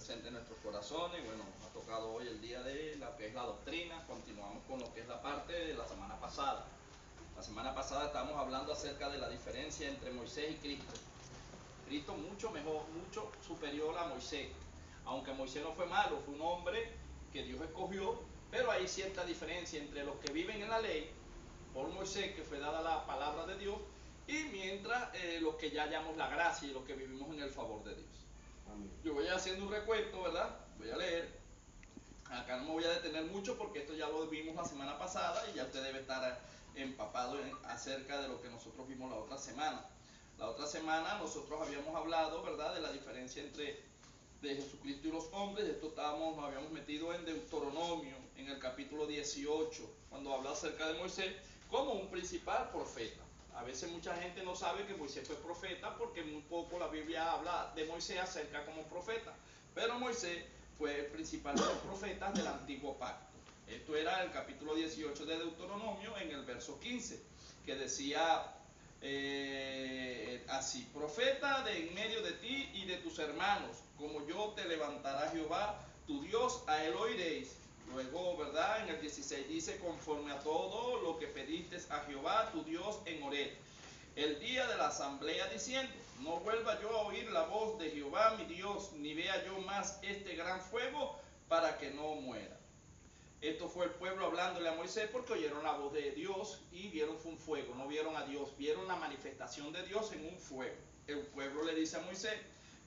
presente en nuestros corazones. Bueno, nos ha tocado hoy el día de lo que es la doctrina. Continuamos con lo que es la parte de la semana pasada. La semana pasada estábamos hablando acerca de la diferencia entre Moisés y Cristo. Cristo mucho mejor, mucho superior a Moisés. Aunque Moisés no fue malo, fue un hombre que Dios escogió, pero hay cierta diferencia entre los que viven en la ley, por Moisés, que fue dada la palabra de Dios, y mientras los que ya hallamos la gracia y los que vivimos en el favor de Dios. Amén. Yo voy haciendo un recuento, ¿verdad? Voy a leer. Acá no me voy a detener mucho porque esto ya lo vimos la semana pasada y ya usted debe estar empapado acerca de lo que nosotros vimos la otra semana. La otra semana nosotros habíamos hablado, ¿verdad?, de la diferencia entre de Jesucristo y los hombres. Esto nos habíamos metido en Deuteronomio, en el capítulo 18, cuando habla acerca de Moisés como un principal profeta. A veces mucha gente no sabe que Moisés fue profeta porque muy poco la Biblia habla de Moisés acerca como profeta. Pero Moisés fue el principal de los profetas del antiguo pacto. Esto era el capítulo 18 de Deuteronomio, en el verso 15, que decía así: profeta de en medio de ti y de tus hermanos, como yo te levantará Jehová tu Dios, a él oiréis. Luego, ¿verdad?, en el 16 dice: conforme a todo lo que pediste a Jehová tu Dios en Horeb, el día de la asamblea, diciendo: no vuelva yo a oír la voz de Jehová mi Dios, ni vea yo más este gran fuego, para que no muera. Esto fue el pueblo hablándole a Moisés porque oyeron la voz de Dios y vieron fue un fuego, no vieron a Dios, vieron la manifestación de Dios en un fuego. El pueblo le dice a Moisés,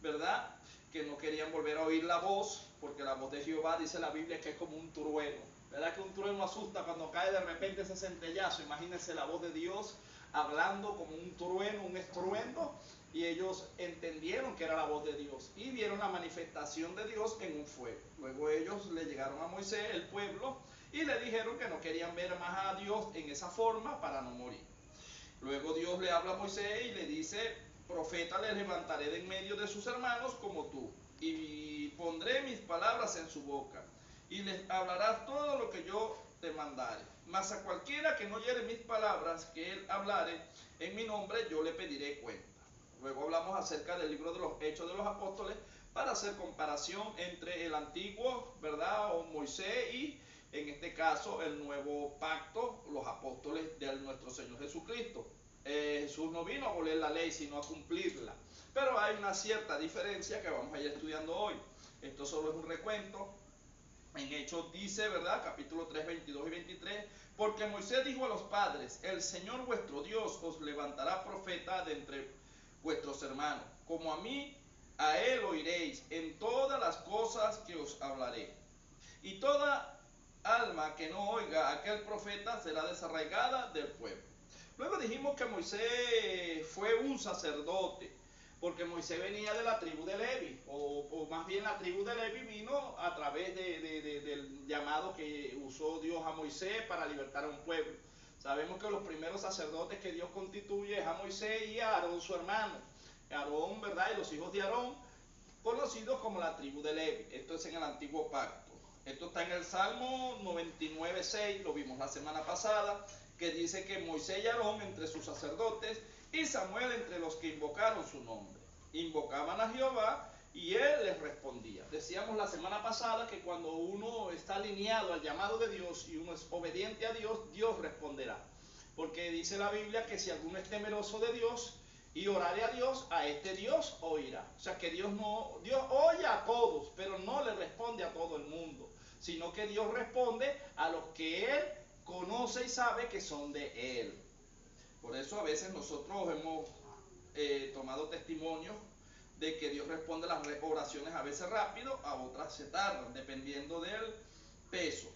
¿verdad?, que no querían volver a oír la voz, porque la voz de Jehová, dice la Biblia, que es como un trueno. ¿Verdad que un trueno asusta cuando cae de repente ese centellazo? Imagínense la voz de Dios hablando como un trueno, un estruendo, y ellos entendieron que era la voz de Dios y vieron la manifestación de Dios en un fuego. Luego ellos le llegaron a Moisés, el pueblo, y le dijeron que no querían ver más a Dios en esa forma para no morir. Luego Dios le habla a Moisés y le dice: profeta le levantaré de en medio de sus hermanos como tú, y pondré mis palabras en su boca, y les hablarás todo lo que yo te mandare. Mas a cualquiera que no oyere mis palabras que él hablare en mi nombre, yo le pediré cuenta. Luego hablamos acerca del libro de los Hechos de los Apóstoles para hacer comparación entre el antiguo, ¿verdad?, o Moisés, y en este caso el nuevo pacto, los apóstoles de nuestro Señor Jesucristo. Jesús no vino a abolir la ley, sino a cumplirla. Pero hay una cierta diferencia que vamos a ir estudiando hoy. Esto solo es un recuento. En Hechos dice, ¿verdad?, capítulo 3, 22 y 23, porque Moisés dijo a los padres: el Señor vuestro Dios os levantará profeta de entre vuestros hermanos, como a mí, a él oiréis en todas las cosas que os hablaré. Y toda alma que no oiga a aquel profeta será desarraigada del pueblo. Luego dijimos que Moisés fue un sacerdote, porque Moisés venía de la tribu de Levi, o más bien la tribu de Levi vino a través del llamado que usó Dios a Moisés para libertar a un pueblo. Sabemos que los primeros sacerdotes que Dios constituye es a Moisés y a Aarón, su hermano. Aarón, ¿verdad?, y los hijos de Aarón, conocidos como la tribu de Levi. Esto es en el antiguo pacto. Esto está en el Salmo 99:6, lo vimos la semana pasada, que dice que Moisés y Aarón entre sus sacerdotes y Samuel entre los que invocaron su nombre. Invocaban a Jehová y él les respondía. Decíamos la semana pasada que cuando uno está alineado al llamado de Dios y uno es obediente a Dios, Dios responderá. Porque dice la Biblia que si alguno es temeroso de Dios y orare a Dios, a este Dios oirá. O sea que Dios oye a todos, pero no le responde a todo el mundo, sino que Dios responde a los que Él conoce y sabe que son de Él. Por eso a veces nosotros hemos tomado testimonio de que Dios responde las oraciones a veces rápido, a otras se tardan, dependiendo del peso.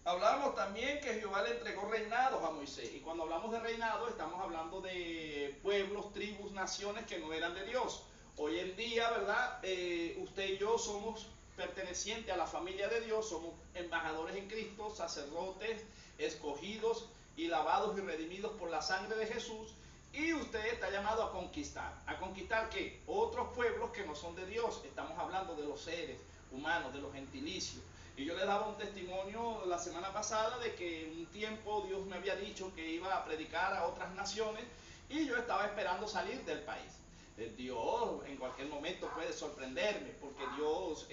Hablábamos también que Jehová le entregó reinados a Moisés, y cuando hablamos de reinados estamos hablando de pueblos, tribus, naciones que no eran de Dios. Hoy en día, ¿verdad?, usted y yo somos pertenecientes a la familia de Dios, somos embajadores en Cristo, sacerdotes, escogidos y lavados y redimidos por la sangre de Jesús, y usted está llamado a conquistar. ¿A conquistar qué? Otros pueblos que no son de Dios. Estamos hablando de los seres humanos, de los gentilicios. Y yo le daba un testimonio la semana pasada de que en un tiempo Dios me había dicho que iba a predicar a otras naciones y yo estaba esperando salir del país. Dios en cualquier momento puede sorprenderme, porque Dios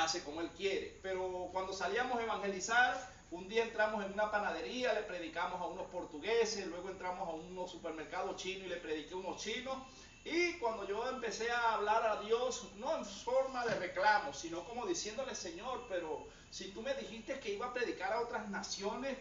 hace como Él quiere. Pero cuando salíamos a evangelizar, un día entramos en una panadería, le predicamos a unos portugueses, luego entramos a unos supermercados chinos y le prediqué a unos chinos. Y cuando yo empecé a hablar a Dios, no en forma de reclamo, sino como diciéndole, Señor, pero si tú me dijiste que iba a predicar a otras naciones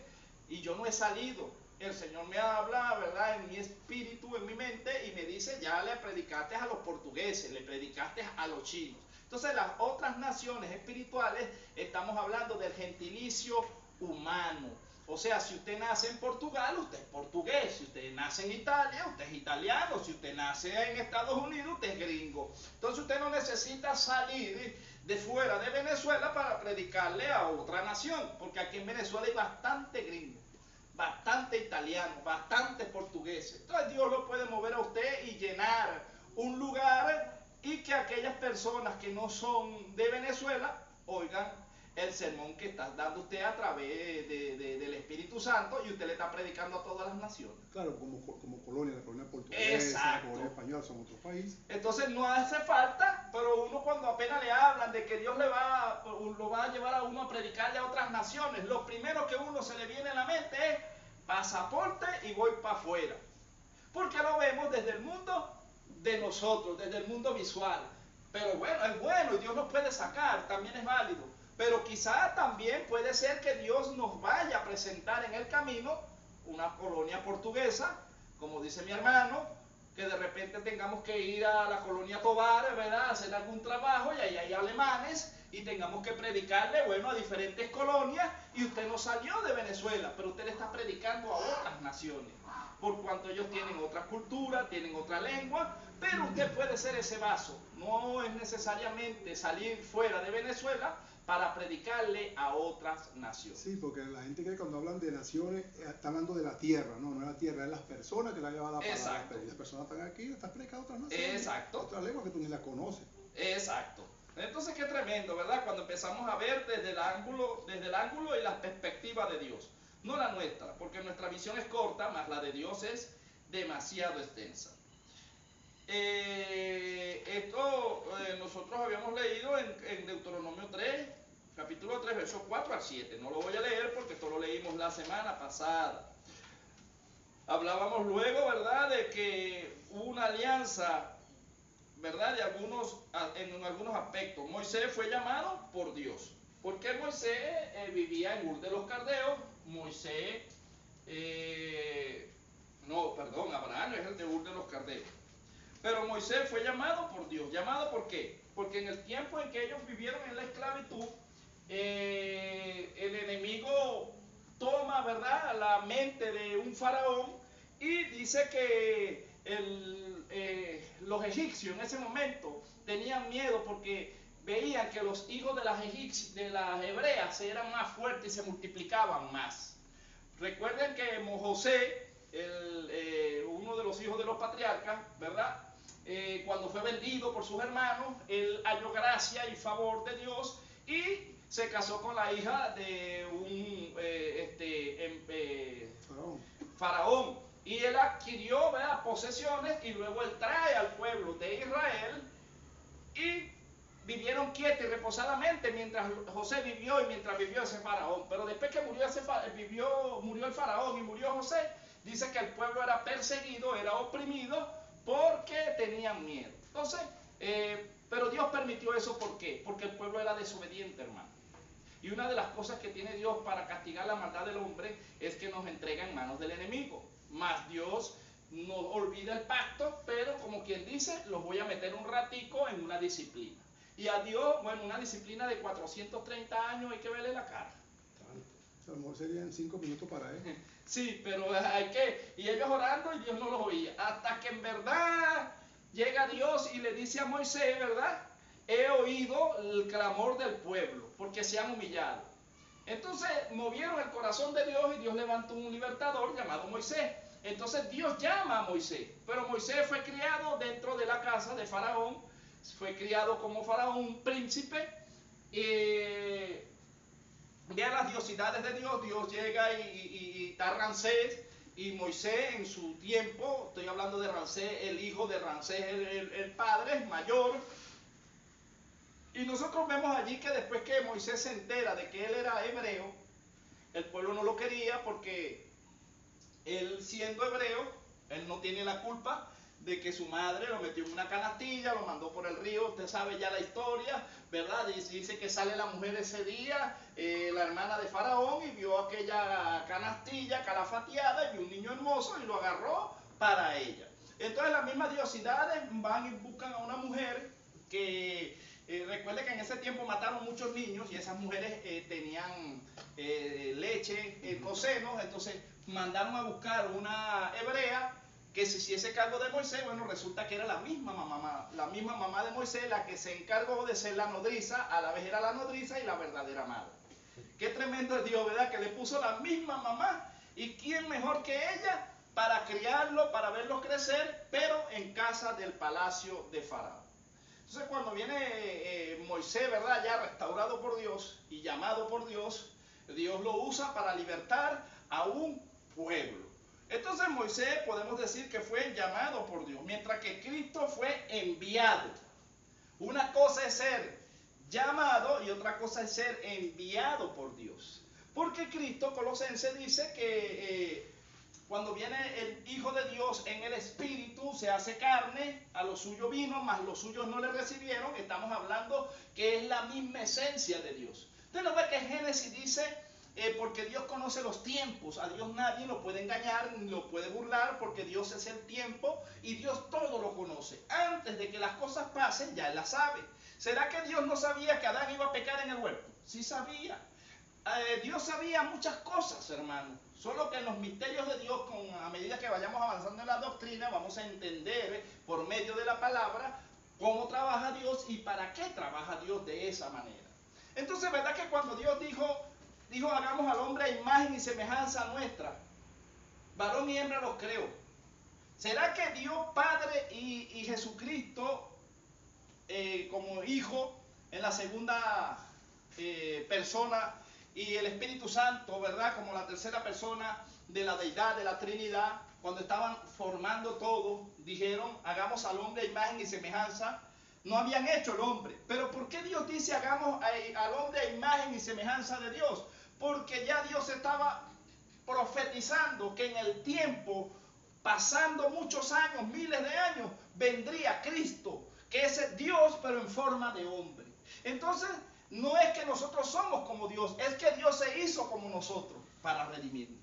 y yo no he salido, el Señor me habla, ¿verdad?, en mi espíritu, en mi mente, y me dice, ya le predicaste a los portugueses, le predicaste a los chinos. Entonces las otras naciones espirituales, estamos hablando del gentilicio humano. O sea, si usted nace en Portugal, usted es portugués. Si usted nace en Italia, usted es italiano. Si usted nace en Estados Unidos, usted es gringo. Entonces usted no necesita salir de fuera de Venezuela para predicarle a otra nación. Porque aquí en Venezuela hay bastante gringo, bastante italiano, bastante portugués. Entonces Dios lo puede mover a usted y llenar un lugar y que aquellas personas que no son de Venezuela oigan el sermón que está dando usted a través del Espíritu Santo, y usted le está predicando a todas las naciones. Claro, como colonia, la colonia portuguesa, la colonia española son otros países. Entonces no hace falta, pero uno cuando apenas le hablan de que Dios lo va a llevar a uno a predicarle a otras naciones, lo primero que uno se le viene a la mente es pasaporte y voy para afuera. Porque lo vemos desde el mundo de nosotros, desde el mundo visual. Pero bueno, es bueno y Dios nos puede sacar, también es válido. Pero quizá también puede ser que Dios nos vaya a presentar en el camino una colonia portuguesa, como dice mi hermano, que de repente tengamos que ir a la colonia Tovar, ¿verdad?, a hacer algún trabajo, y ahí hay alemanes, y tengamos que predicarle, bueno, a diferentes colonias, y usted no salió de Venezuela, pero usted le está predicando a otras naciones, por cuanto ellos tienen otra cultura, tienen otra lengua, pero usted puede ser ese vaso. No es necesariamente salir fuera de Venezuela para predicarle a otras naciones. Sí, porque la gente que cuando hablan de naciones está hablando de la tierra, no es la tierra, es las personas que le han llevado la palabra. Exacto. Pero las personas están aquí y estás predicando a otras naciones. Exacto. Otra lengua que tú ni la conoces. Exacto. Entonces qué tremendo, ¿verdad? Cuando empezamos a ver desde el ángulo y la perspectiva de Dios, no la nuestra, porque nuestra visión es corta, más la de Dios es demasiado extensa. Nosotros habíamos leído en Deuteronomio 3, capítulo 3, versos 4 al 7. No lo voy a leer porque esto lo leímos la semana pasada. Hablábamos luego, ¿verdad?, de que hubo una alianza, ¿verdad?, en algunos aspectos. Moisés fue llamado por Dios. Porque Moisés vivía en Ur de los Caldeos. Abraham es el de Ur de los Caldeos. Pero Moisés fue llamado por Dios. ¿Llamado por qué? Porque en el tiempo en que ellos vivieron en la esclavitud, el enemigo toma, ¿verdad?, la mente de un faraón, y dice que los egipcios en ese momento tenían miedo porque veían que los hijos de las hebreas eran más fuertes y se multiplicaban más. Recuerden que José, uno de los hijos de los patriarcas, ¿verdad?, cuando fue vendido por sus hermanos, él halló gracia y favor de Dios y se casó con la hija de un faraón. Y él adquirió, ¿verdad?, posesiones, y luego él trae al pueblo de Israel y vivieron quietos y reposadamente mientras José vivió y mientras vivió ese faraón. Pero después que murió el faraón y murió José, dice que el pueblo era perseguido, era oprimido, porque tenían miedo. Entonces, pero Dios permitió eso, ¿por qué? Porque el pueblo era desobediente, hermano. Y una de las cosas que tiene Dios para castigar la maldad del hombre es que nos entrega en manos del enemigo. Más Dios no olvida el pacto, pero como quien dice, los voy a meter un ratico en una disciplina. Y a Dios, bueno, una disciplina de 430 años hay que verle la cara. A lo mejor serían 5 minutos para él. Sí, pero y ellos orando y Dios no los oía. Hasta que en verdad llega Dios y le dice a Moisés, ¿verdad?, he oído el clamor del pueblo, porque se han humillado. Entonces movieron el corazón de Dios y Dios levantó un libertador llamado Moisés. Entonces Dios llama a Moisés, pero Moisés fue criado dentro de la casa de Faraón, fue criado como Faraón, un príncipe. Vean las diosidades de Dios. Dios llega y está Ramsés, y Moisés en su tiempo, estoy hablando de Ramsés, el hijo de Ramsés, el padre mayor, Y nosotros vemos allí que después que Moisés se entera de que él era hebreo, el pueblo no lo quería porque él siendo hebreo, él no tiene la culpa de que su madre lo metió en una canastilla, lo mandó por el río, usted sabe ya la historia, ¿verdad? Dice que sale la mujer ese día, la hermana de Faraón, y vio aquella canastilla calafateada y vio un niño hermoso y lo agarró para ella. Entonces las mismas diosidades van y buscan a una mujer que, recuerde que en ese tiempo mataron muchos niños y esas mujeres tenían leche en los senos, entonces mandaron a buscar una hebrea que se hiciese cargo de Moisés. Bueno, resulta que era la misma mamá de Moisés la que se encargó de ser la nodriza, a la vez era la nodriza y la verdadera madre. Qué tremendo es Dios, ¿verdad? Que le puso la misma mamá, y quién mejor que ella para criarlo, para verlo crecer, pero en casa del palacio de Faraón. Entonces cuando viene Moisés, ¿verdad? Ya restaurado por Dios y llamado por Dios, Dios lo usa para libertar a un pueblo. Entonces Moisés podemos decir que fue llamado por Dios, mientras que Cristo fue enviado. Una cosa es ser llamado y otra cosa es ser enviado por Dios. Porque Cristo, Colosenses, dice que cuando viene el Hijo de Dios en el Espíritu, se hace carne, a los suyos vino, mas los suyos no le recibieron. Estamos hablando que es la misma esencia de Dios. Usted no ve que Génesis dice, porque Dios conoce los tiempos, a Dios nadie lo puede engañar ni lo puede burlar, porque Dios es el tiempo y Dios todo lo conoce. Antes de que las cosas pasen, ya Él las sabe. ¿Será que Dios no sabía que Adán iba a pecar en el huerto? Sí sabía. Dios sabía muchas cosas, hermano. Solo que en los misterios de Dios, a medida que vayamos avanzando en la doctrina, vamos a entender por medio de la palabra cómo trabaja Dios y para qué trabaja Dios de esa manera. Entonces, ¿verdad que cuando Dios dijo hagamos al hombre a imagen y semejanza nuestra? Varón y hembra los creó. ¿Será que Dios Padre y Jesucristo como Hijo en la segunda persona, y el Espíritu Santo, ¿verdad? Como la tercera persona de la deidad, de la Trinidad, cuando estaban formando todo, dijeron, hagamos al hombre a imagen y semejanza? No habían hecho el hombre. Pero ¿por qué Dios dice hagamos al hombre a imagen y semejanza de Dios? Porque ya Dios estaba profetizando que en el tiempo, pasando muchos años, miles de años, vendría Cristo, que es Dios pero en forma de hombre. Entonces, no es que nosotros somos como Dios, es que Dios se hizo como nosotros para redimirnos.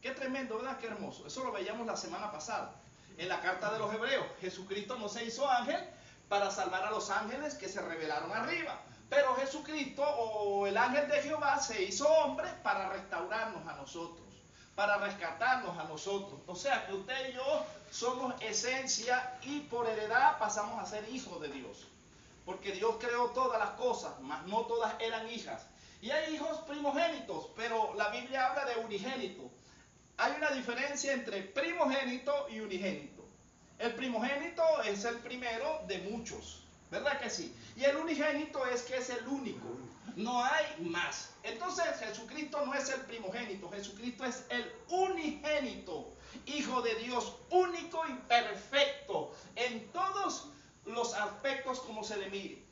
Qué tremendo, ¿verdad? Qué hermoso. Eso lo veíamos la semana pasada en la carta de los Hebreos. Jesucristo no se hizo ángel para salvar a los ángeles que se rebelaron arriba, pero Jesucristo, o el ángel de Jehová, se hizo hombre para restaurarnos a nosotros, para rescatarnos a nosotros. O sea que usted y yo somos esencia y por heredad pasamos a ser hijos de Dios. Porque Dios creó todas las cosas, mas no todas eran hijas. Y hay hijos primogénitos, pero la Biblia habla de unigénito. Hay una diferencia entre primogénito y unigénito. El primogénito es el primero de muchos, ¿verdad que sí? Y el unigénito es que es el único, no hay más. Entonces Jesucristo no es el primogénito, Jesucristo es el unigénito, Hijo de Dios, único y perfecto en todos los aspectos como se le mire.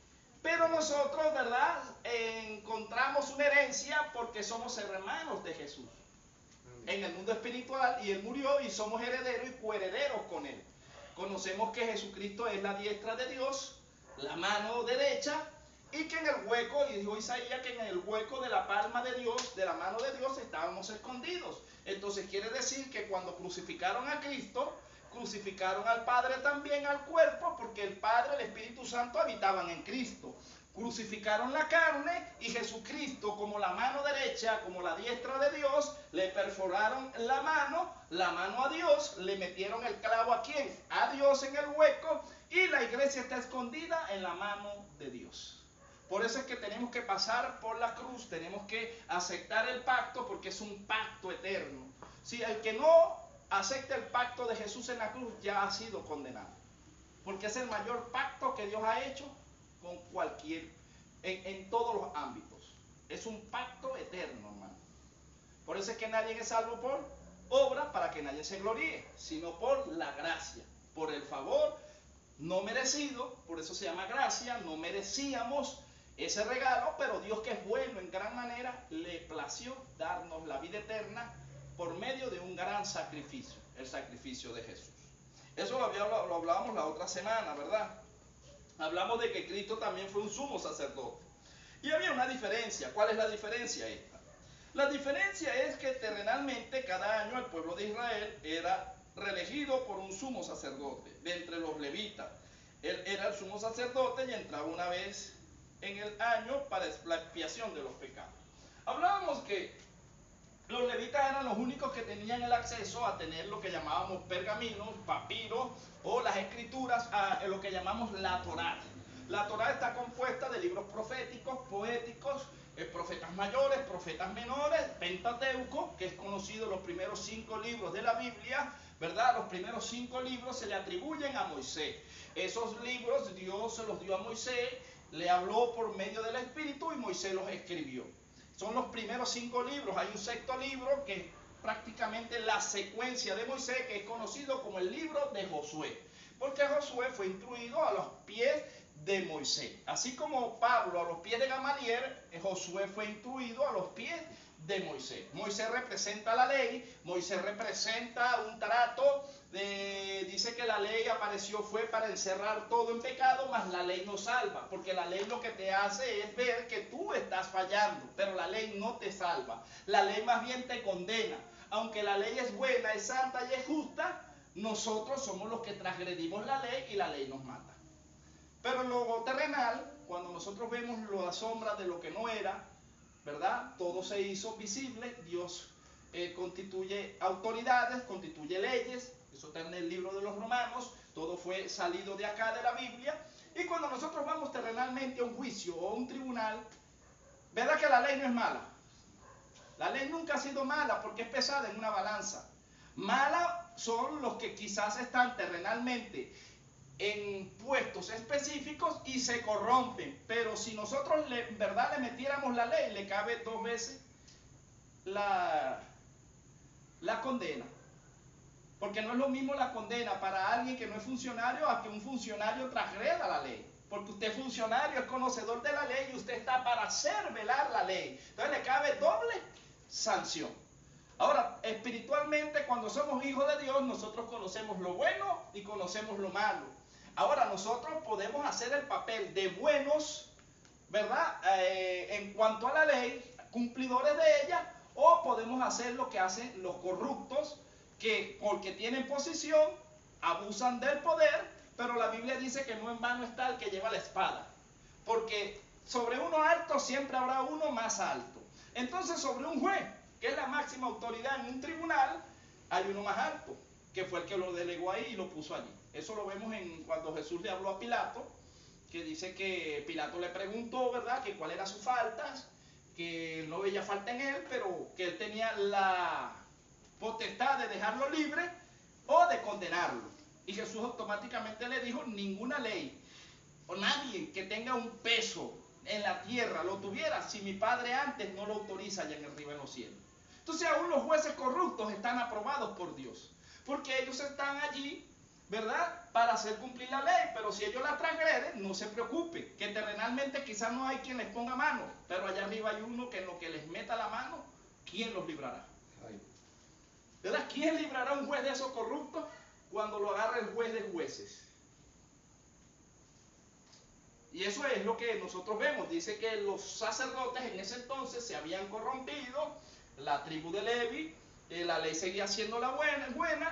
Pero nosotros, ¿verdad? Encontramos una herencia porque somos hermanos de Jesús en el mundo espiritual, y Él murió y somos herederos y coherederos con Él. Conocemos que Jesucristo es la diestra de Dios, la mano derecha, y que en el hueco, y dijo Isaías que en el hueco de la palma de Dios, de la mano de Dios, estábamos escondidos. Entonces quiere decir que cuando crucificaron a Cristo, crucificaron al Padre también al cuerpo, porque el Padre, el Espíritu Santo habitaban en Cristo. Crucificaron la carne y Jesucristo, como la mano derecha, como la diestra de Dios, le perforaron la mano a Dios, le metieron el clavo ¿a quién? A Dios en el hueco, y la iglesia está escondida en la mano de Dios. Por eso es que tenemos que pasar por la cruz, tenemos que aceptar el pacto, porque es un pacto eterno. Si el que no acepta el pacto de Jesús en la cruz ya ha sido condenado, porque es el mayor pacto que Dios ha hecho con cualquier, en todos los ámbitos. Es un pacto eterno, hermano. Por eso es que nadie es salvo por obra, para que nadie se gloríe, sino por la gracia, por el favor no merecido, por eso se llama gracia, no merecíamos ese regalo, pero Dios, que es bueno en gran manera, le plació darnos la vida eterna por medio de un gran sacrificio, el sacrificio de Jesús. Eso lo hablábamos la otra semana, ¿verdad? Hablamos de que Cristo también fue un sumo sacerdote. Y había una diferencia. ¿Cuál es la diferencia esta? La diferencia es que terrenalmente cada año el pueblo de Israel era reelegido por un sumo sacerdote de entre los levitas. Él era el sumo sacerdote y entraba una vez en el año para la expiación de los pecados. Hablábamos que los levitas eran los únicos que tenían el acceso a tener lo que llamábamos pergaminos, papiros o las escrituras, a lo que llamamos la Torá. La Torá está compuesta de libros proféticos, poéticos, profetas mayores, profetas menores, Pentateuco, que es conocido los primeros 5 libros de la Biblia, ¿verdad? Los primeros 5 libros se le atribuyen a Moisés. Esos libros Dios se los dio a Moisés, le habló por medio del Espíritu y Moisés los escribió. Son los primeros 5 libros. Hay un 6º libro que es prácticamente la secuencia de Moisés, que es conocido como el libro de Josué, porque Josué fue instruido a los pies de Moisés. Así como Pablo a los pies de Gamaliel, Josué fue instruido a los pies de Moisés. Moisés representa la ley, Moisés representa un trato, dice que la ley fue para encerrar todo en pecado, mas la ley no salva, porque la ley lo que te hace es ver que tú estás fallando, pero la ley no te salva, la ley más bien te condena. Aunque la ley es buena, es santa y es justa, nosotros somos los que transgredimos la ley y la ley nos mata. Pero en lo terrenal, cuando nosotros vemos la sombra de lo que no era, ¿verdad? Todo se hizo visible. Dios constituye autoridades, constituye leyes. Eso está en el libro de los Romanos. Todo fue salido de acá de la Biblia. Y cuando nosotros vamos terrenalmente a un juicio o a un tribunal, ¿verdad que la ley no es mala? La ley nunca ha sido mala porque es pesada en una balanza. Mala son los que quizás están terrenalmente en puestos específicos y se corrompen, pero si nosotros en verdad le metiéramos la ley, le cabe 2 veces la condena, porque no es lo mismo la condena para alguien que no es funcionario a que un funcionario transgreda la ley, porque usted es funcionario, es conocedor de la ley y usted está para hacer velar la ley, entonces le cabe doble sanción. Ahora, espiritualmente, cuando somos hijos de Dios, nosotros conocemos lo bueno y conocemos lo malo. Ahora, nosotros podemos hacer el papel de buenos, ¿verdad? En cuanto a la ley, cumplidores de ella, o podemos hacer lo que hacen los corruptos, que porque tienen posición, abusan del poder, pero la Biblia dice que no en vano está el que lleva la espada, porque sobre uno alto siempre habrá uno más alto. Entonces, sobre un juez, que es la máxima autoridad en un tribunal, hay uno más alto, que fue el que lo delegó ahí y lo puso allí. Eso lo vemos cuando Jesús le habló a Pilato, que dice que Pilato le preguntó, ¿verdad?, que cuál era su falta, que no veía falta en él, pero que él tenía la potestad de dejarlo libre o de condenarlo. Y Jesús automáticamente le dijo, ninguna ley o nadie que tenga un peso en la tierra lo tuviera si mi Padre antes no lo autoriza allá en arriba en los cielos. Entonces aún los jueces corruptos están aprobados por Dios, porque ellos están allí, ¿verdad?, para hacer cumplir la ley, pero si ellos la transgreden, no se preocupe, que terrenalmente quizás no hay quien les ponga mano, pero allá arriba hay uno que en lo que les meta la mano, ¿quién los librará? ¿Verdad? ¿Quién librará a un juez de esos corruptos cuando lo agarre el juez de jueces? Y eso es lo que nosotros vemos. Dice que los sacerdotes en ese entonces se habían corrompido, la tribu de Levi, la ley seguía siendo la buena,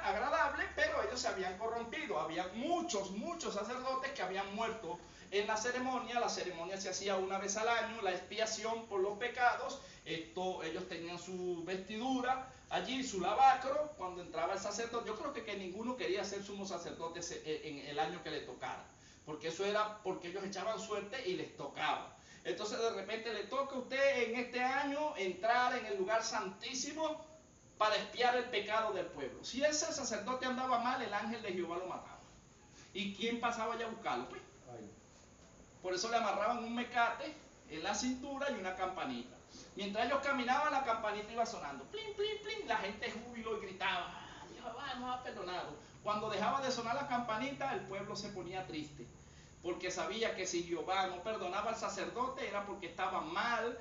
agradable, pero ellos se habían corrompido. Había muchos sacerdotes que habían muerto en la ceremonia se hacía una vez al año, la expiación por los pecados. Ellos tenían su vestidura allí, su lavacro, cuando entraba el sacerdote. Yo creo que ninguno quería ser sumo sacerdote en el año que le tocara, porque eso era porque ellos echaban suerte y les tocaba. Entonces de repente le toca a usted en este año entrar en el lugar santísimo para expiar el pecado del pueblo. Si ese sacerdote andaba mal, el ángel de Jehová lo mataba. ¿Y quién pasaba allá a buscarlo? Pues, por eso le amarraban un mecate en la cintura y una campanita. Mientras ellos caminaban, la campanita iba sonando. Plin, plin, plin. La gente júbilo y gritaba, Jehová nos ha perdonado. Cuando dejaba de sonar la campanita, el pueblo se ponía triste, porque sabía que si Jehová no perdonaba al sacerdote era porque estaba mal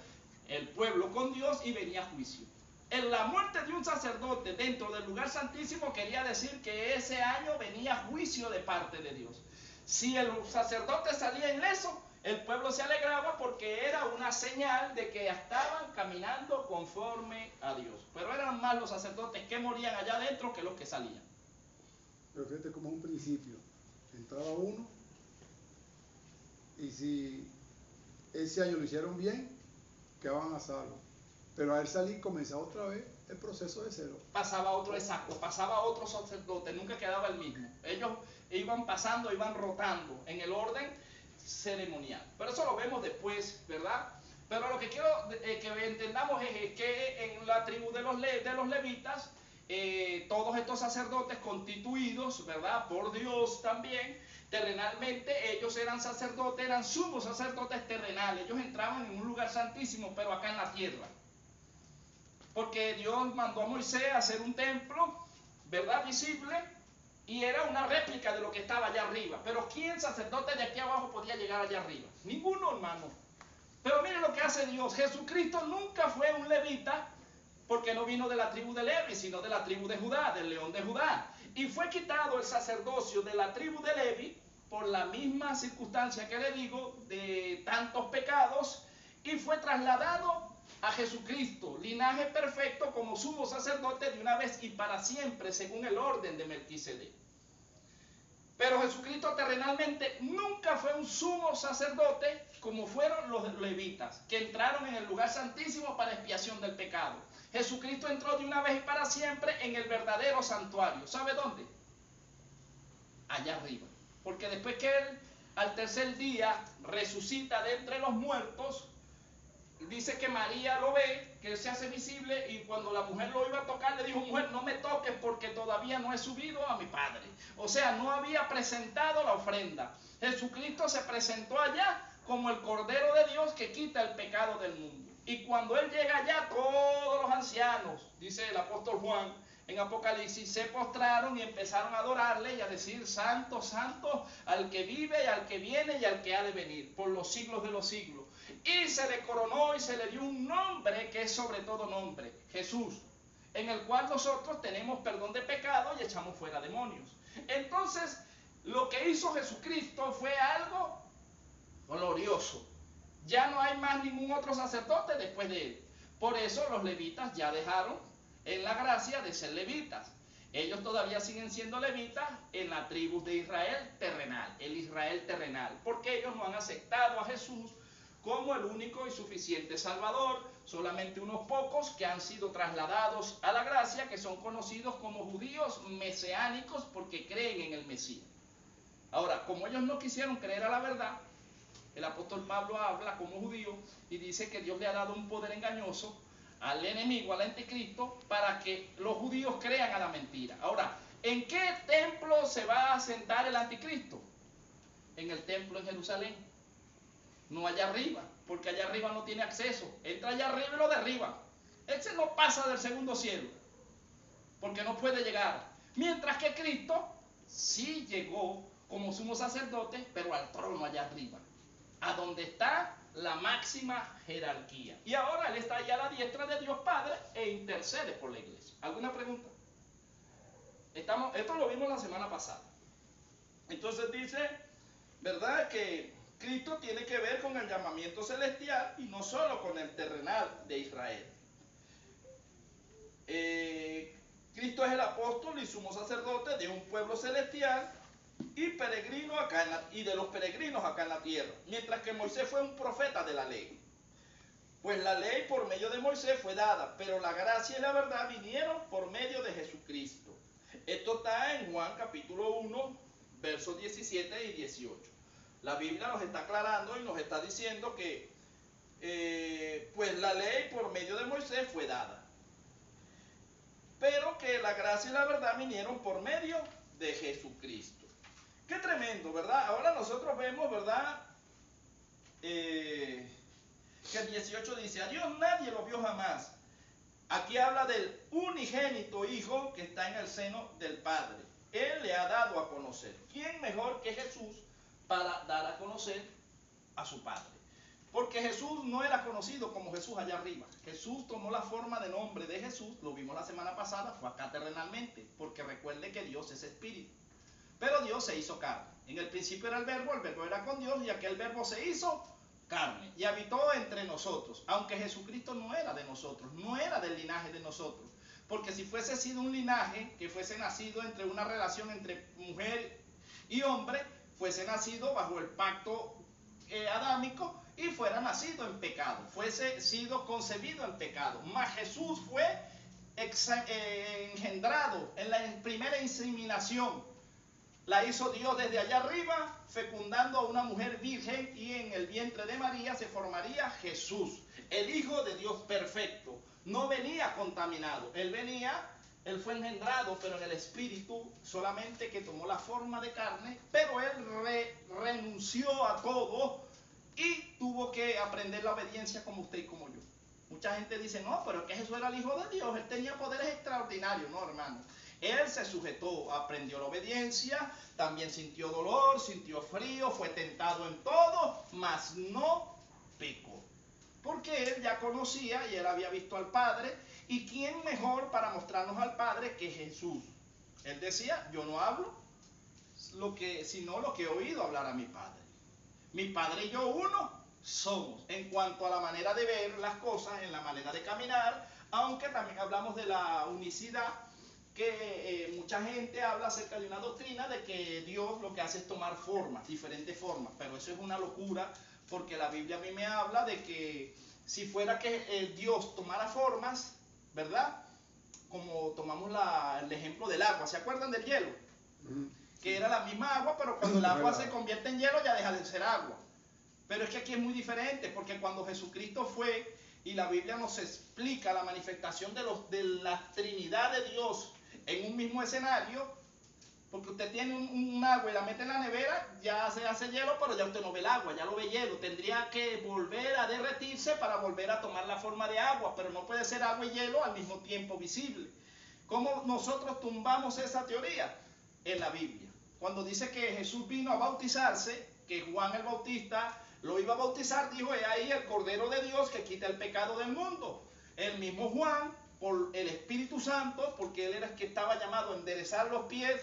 el pueblo con Dios y venía juicio. En la muerte de un sacerdote dentro del lugar santísimo quería decir que ese año venía juicio de parte de Dios. Si el sacerdote salía ileso, el pueblo se alegraba porque era una señal de que estaban caminando conforme a Dios. Pero eran más los sacerdotes que morían allá adentro que los que salían. Pero fíjate como un principio. Entraba uno y si ese año lo hicieron bien, quedaban a salvo. Pero al salir comenzaba otra vez el proceso de cero. Pasaba otro exacto, pasaba otro sacerdote, nunca quedaba el mismo. Ellos iban pasando, iban rotando en el orden ceremonial. Pero eso lo vemos después, ¿verdad? Pero lo que quiero que entendamos es que en la tribu de los levitas, todos estos sacerdotes constituidos, ¿verdad? Por Dios también, terrenalmente, ellos eran sacerdotes, eran sumos sacerdotes terrenales. Ellos entraban en un lugar santísimo, pero acá en la tierra. Porque Dios mandó a Moisés a hacer un templo, ¿verdad? Visible, y era una réplica de lo que estaba allá arriba. Pero ¿quién sacerdote de aquí abajo podía llegar allá arriba? Ninguno, hermano. Pero miren lo que hace Dios. Jesucristo nunca fue un levita, porque no vino de la tribu de Levi, sino de la tribu de Judá, del león de Judá. Y fue quitado el sacerdocio de la tribu de Levi por la misma circunstancia que le digo, de tantos pecados, y fue trasladado a Jesucristo, linaje perfecto, como sumo sacerdote de una vez y para siempre, según el orden de Melquisedec. Pero Jesucristo terrenalmente nunca fue un sumo sacerdote como fueron los levitas, que entraron en el lugar santísimo para expiación del pecado. Jesucristo entró de una vez y para siempre en el verdadero santuario. ¿Sabe dónde? Allá arriba. Porque después que Él al tercer día resucita de entre los muertos, dice que María lo ve, que Él se hace visible, y cuando la mujer lo iba a tocar, le dijo: mujer, no me toques porque todavía no he subido a mi Padre. O sea, no había presentado la ofrenda. Jesucristo se presentó allá como el Cordero de Dios que quita el pecado del mundo. Y cuando Él llega allá, todos los ancianos, dice el apóstol Juan en Apocalipsis, se postraron y empezaron a adorarle y a decir: santo, santo, al que vive y al que viene y al que ha de venir por los siglos de los siglos. Y se le coronó y se le dio un nombre que es sobre todo nombre, Jesús, en el cual nosotros tenemos perdón de pecado y echamos fuera demonios. Entonces, lo que hizo Jesucristo fue algo glorioso. Ya no hay más ningún otro sacerdote después de Él. Por eso los levitas ya dejaron en la gracia de ser levitas. Ellos todavía siguen siendo levitas en la tribu de Israel terrenal, el Israel terrenal, porque ellos no han aceptado a Jesús como el único y suficiente Salvador. Solamente unos pocos que han sido trasladados a la gracia, que son conocidos como judíos mesiánicos porque creen en el Mesías. Ahora, como ellos no quisieron creer a la verdad, el apóstol Pablo habla como judío y dice que Dios le ha dado un poder engañoso al enemigo, al anticristo, para que los judíos crean a la mentira. Ahora, ¿en qué templo se va a sentar el anticristo? En el templo en Jerusalén. No allá arriba, porque allá arriba no tiene acceso. Entra allá arriba y lo derriba. Ese no pasa del segundo cielo, porque no puede llegar. Mientras que Cristo sí llegó como sumo sacerdote, pero al trono allá arriba, a donde está la máxima jerarquía. Y ahora Él está allá a la diestra de Dios Padre e intercede por la iglesia. ¿Alguna pregunta? Esto lo vimos la semana pasada. Entonces dice, ¿verdad?, que Cristo tiene que ver con el llamamiento celestial y no solo con el terrenal de Israel. Cristo es el apóstol y sumo sacerdote de un pueblo celestial y peregrino acá y de los peregrinos acá en la tierra, mientras que Moisés fue un profeta de la ley. Pues la ley por medio de Moisés fue dada, pero la gracia y la verdad vinieron por medio de Jesucristo. Esto está en Juan capítulo 1, versos 17 y 18. La Biblia nos está aclarando y nos está diciendo que pues la ley por medio de Moisés fue dada, pero que la gracia y la verdad vinieron por medio de Jesucristo. Qué tremendo, ¿verdad? Ahora nosotros vemos, ¿verdad?, que el 18 dice: a Dios nadie lo vio jamás. Aquí habla del unigénito Hijo que está en el seno del Padre. Él le ha dado a conocer. ¿Quién mejor que Jesús para dar a conocer a su Padre? Porque Jesús no era conocido como Jesús allá arriba. Jesús tomó la forma de nombre de Jesús, lo vimos la semana pasada, fue acá terrenalmente, porque recuerde que Dios es espíritu. Pero Dios se hizo carne. En el principio era el verbo era con Dios y aquel verbo se hizo carne y habitó entre nosotros. Aunque Jesucristo no era de nosotros, no era del linaje de nosotros. Porque si fuese sido un linaje que fuese nacido entre una relación entre mujer y hombre, fuese nacido bajo el pacto adámico y fuera nacido en pecado, fuese sido concebido en pecado. Mas Jesús fue engendrado en la primera inseminación. La hizo Dios desde allá arriba, fecundando a una mujer virgen, y en el vientre de María se formaría Jesús, el Hijo de Dios perfecto. No venía contaminado, él fue engendrado, pero en el espíritu, solamente que tomó la forma de carne, pero él renunció a todo y tuvo que aprender la obediencia como usted y como yo. Mucha gente dice, no, pero es que Jesús era el Hijo de Dios, él tenía poderes extraordinarios. No, hermano. Él se sujetó, aprendió la obediencia, también sintió dolor, sintió frío, fue tentado en todo, mas no pecó. Porque él ya conocía y él había visto al Padre. ¿Y quién mejor para mostrarnos al Padre que Jesús? Él decía, yo no hablo sino lo que he oído hablar a mi Padre. Mi Padre y yo uno somos en cuanto a la manera de ver las cosas, en la manera de caminar, aunque también hablamos de la unicidad, que mucha gente habla acerca de una doctrina de que Dios lo que hace es tomar formas, diferentes formas, pero eso es una locura, porque la Biblia a mí me habla de que si fuera que Dios tomara formas, ¿verdad? Como tomamos el ejemplo del agua, ¿se acuerdan del hielo? Que era la misma agua, pero cuando el agua se convierte en hielo ya deja de ser agua. Pero es que aquí es muy diferente, porque cuando Jesucristo fue, y la Biblia nos explica la manifestación de la Trinidad de Dios en un mismo escenario, porque usted tiene un agua y la mete en la nevera, ya se hace hielo, pero ya usted no ve el agua, ya lo ve hielo. Tendría que volver a derretirse para volver a tomar la forma de agua, pero no puede ser agua y hielo al mismo tiempo visible. ¿Cómo nosotros tumbamos esa teoría? En la Biblia. Cuando dice que Jesús vino a bautizarse, que Juan el Bautista lo iba a bautizar, dijo, he ahí el Cordero de Dios que quita el pecado del mundo. El mismo Juan, por el Espíritu Santo, porque él era el que estaba llamado a enderezar los pies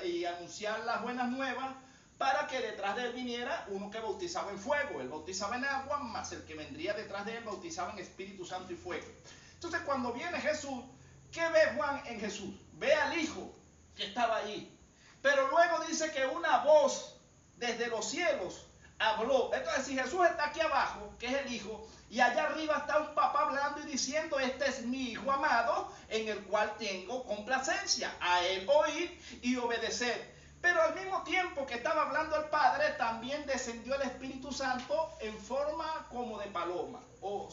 y anunciar las buenas nuevas, para que detrás de él viniera uno que bautizaba en fuego. Él bautizaba en agua, más el que vendría detrás de él bautizaba en Espíritu Santo y fuego. Entonces cuando viene Jesús, ¿qué ve Juan en Jesús? Ve al Hijo que estaba allí. Pero luego dice que una voz desde los cielos habló. Entonces, si Jesús está aquí abajo, que es el Hijo, y allá arriba está un papá hablando y diciendo, este es mi Hijo amado, en el cual tengo complacencia, a él oír y obedecer. Pero al mismo tiempo que estaba hablando el Padre, también descendió el Espíritu Santo en forma como de paloma, o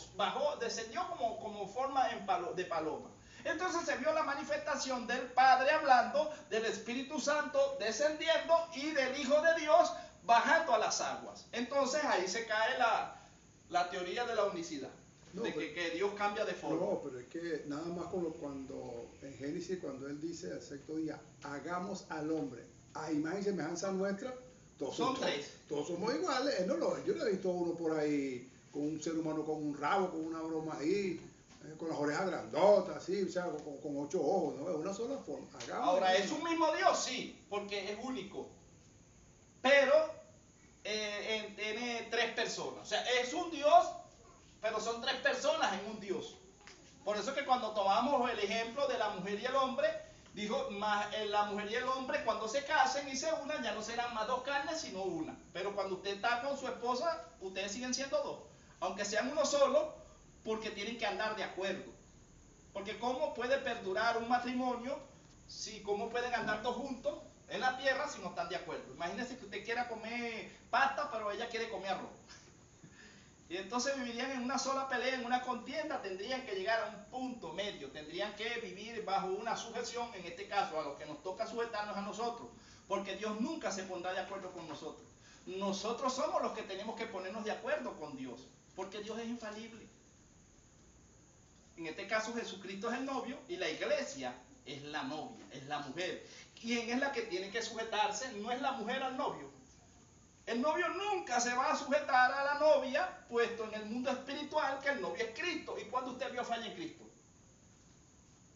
descendió como forma de paloma. Entonces se vio la manifestación del Padre hablando, del Espíritu Santo descendiendo y del Hijo de Dios bajando a las aguas. Entonces ahí se cae la teoría de la unicidad, no, de que Dios cambia de forma. No, pero es que nada más cuando en Génesis, cuando él dice al sexto día, hagamos al hombre a imagen y semejanza nuestra, todos somos iguales. Yo no he visto uno por ahí con un ser humano con un rabo, con una broma ahí, con las orejas grandotas, así, o sea, con 8 ojos, ¿no? Es una sola forma. Ahora, ¿es un mismo Dios? Sí, porque es único. Pero tiene 3 personas. O sea, es un Dios, pero son 3 personas en un Dios. Por eso que cuando tomamos el ejemplo de la mujer y el hombre, dijo, la mujer y el hombre cuando se casen y se unan, ya no serán más 2 carnes, sino una. Pero cuando usted está con su esposa, ustedes siguen siendo 2. Aunque sean uno solo, porque tienen que andar de acuerdo. Porque ¿cómo puede perdurar un matrimonio cómo pueden andar 2 juntos en la tierra si no están de acuerdo? Imagínense que usted quiera comer pasta, pero ella quiere comer arroz. Y entonces vivirían en una sola pelea, en una contienda, tendrían que llegar a un punto medio, tendrían que vivir bajo una sujeción, en este caso a lo que nos toca sujetarnos a nosotros, porque Dios nunca se pondrá de acuerdo con nosotros. Nosotros somos los que tenemos que ponernos de acuerdo con Dios, porque Dios es infalible. En este caso Jesucristo es el novio y la iglesia es la novia, es la mujer. ¿quién es la que tiene que sujetarse? No es la mujer al novio. El novio nunca se va a sujetar a la novia, puesto en el mundo espiritual que el novio es Cristo. ¿Y cuándo usted vio falla en Cristo?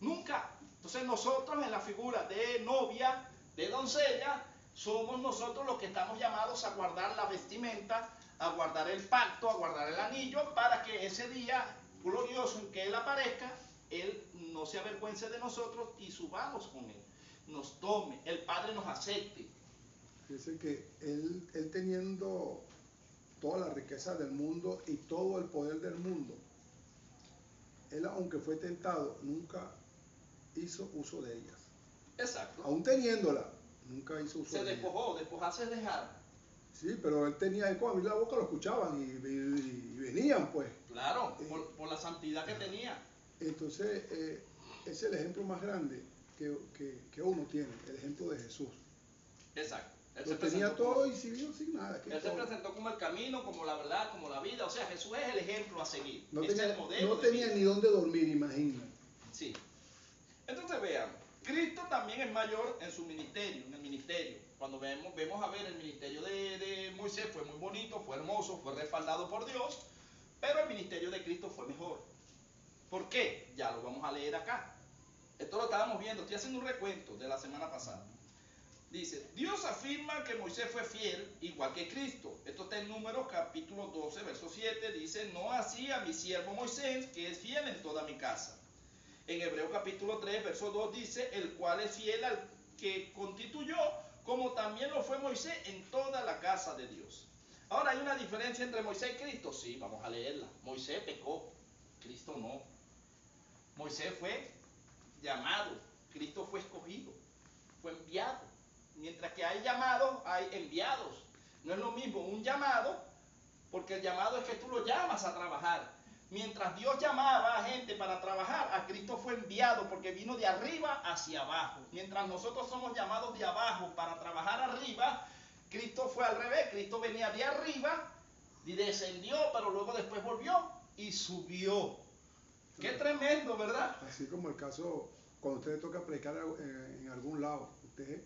Nunca. Entonces nosotros en la figura de novia, de doncella, somos nosotros los que estamos llamados a guardar la vestimenta, a guardar el pacto, a guardar el anillo, para que ese día glorioso en que Él aparezca, Él no se avergüence de nosotros y subamos con Él, nos tome, el Padre nos acepte. Fíjese que él teniendo toda la riqueza del mundo y todo el poder del mundo, él aunque fue tentado, nunca hizo uso de ellas. Exacto. Aún teniéndola, nunca hizo uso de ellas. Se despojó, despojarse es dejar. Sí, pero él tenía, él cuando abría la boca lo escuchaban y venían pues. Claro, por la santidad que tenía. Entonces, es el ejemplo más grande que uno tiene, el ejemplo de Jesús. Exacto. Él lo tenía todo y siguió sin nada. Él se presentó como el camino, como la verdad, como la vida. O sea, Jesús es el ejemplo a seguir. No es tenía, el modelo no tenía vida. ni dónde dormir, imagínate. Sí. Entonces vean, Cristo también es mayor en su ministerio, en el ministerio. Cuando vemos a ver el ministerio de Moisés, fue muy bonito, fue hermoso, fue respaldado por Dios, pero el ministerio de Cristo fue mejor. ¿Por qué? Ya lo vamos a leer acá. Esto lo estábamos viendo, estoy haciendo un recuento de la semana pasada. Dice, Dios afirma que Moisés fue fiel, igual que Cristo. Esto está en Números capítulo 12, verso 7. Dice, no así a mi siervo Moisés, que es fiel en toda mi casa. En Hebreos capítulo 3, verso 2 dice, el cual es fiel al que constituyó, como también lo fue Moisés en toda la casa de Dios. Ahora, ¿hay una diferencia entre Moisés y Cristo? Sí, vamos a leerla. Moisés pecó, Cristo no. Moisés fue llamado, Cristo fue escogido, fue enviado. Mientras que hay llamados, hay enviados. No es lo mismo un llamado, porque el llamado es que tú lo llamas a trabajar. Mientras Dios llamaba a gente para trabajar, a Cristo fue enviado porque vino de arriba hacia abajo. Mientras nosotros somos llamados de abajo para trabajar arriba, Cristo fue al revés. Cristo venía de arriba y descendió, pero luego después volvió y subió. Qué tremendo, ¿verdad? Así como el caso, cuando usted le toca predicar en algún lado, usted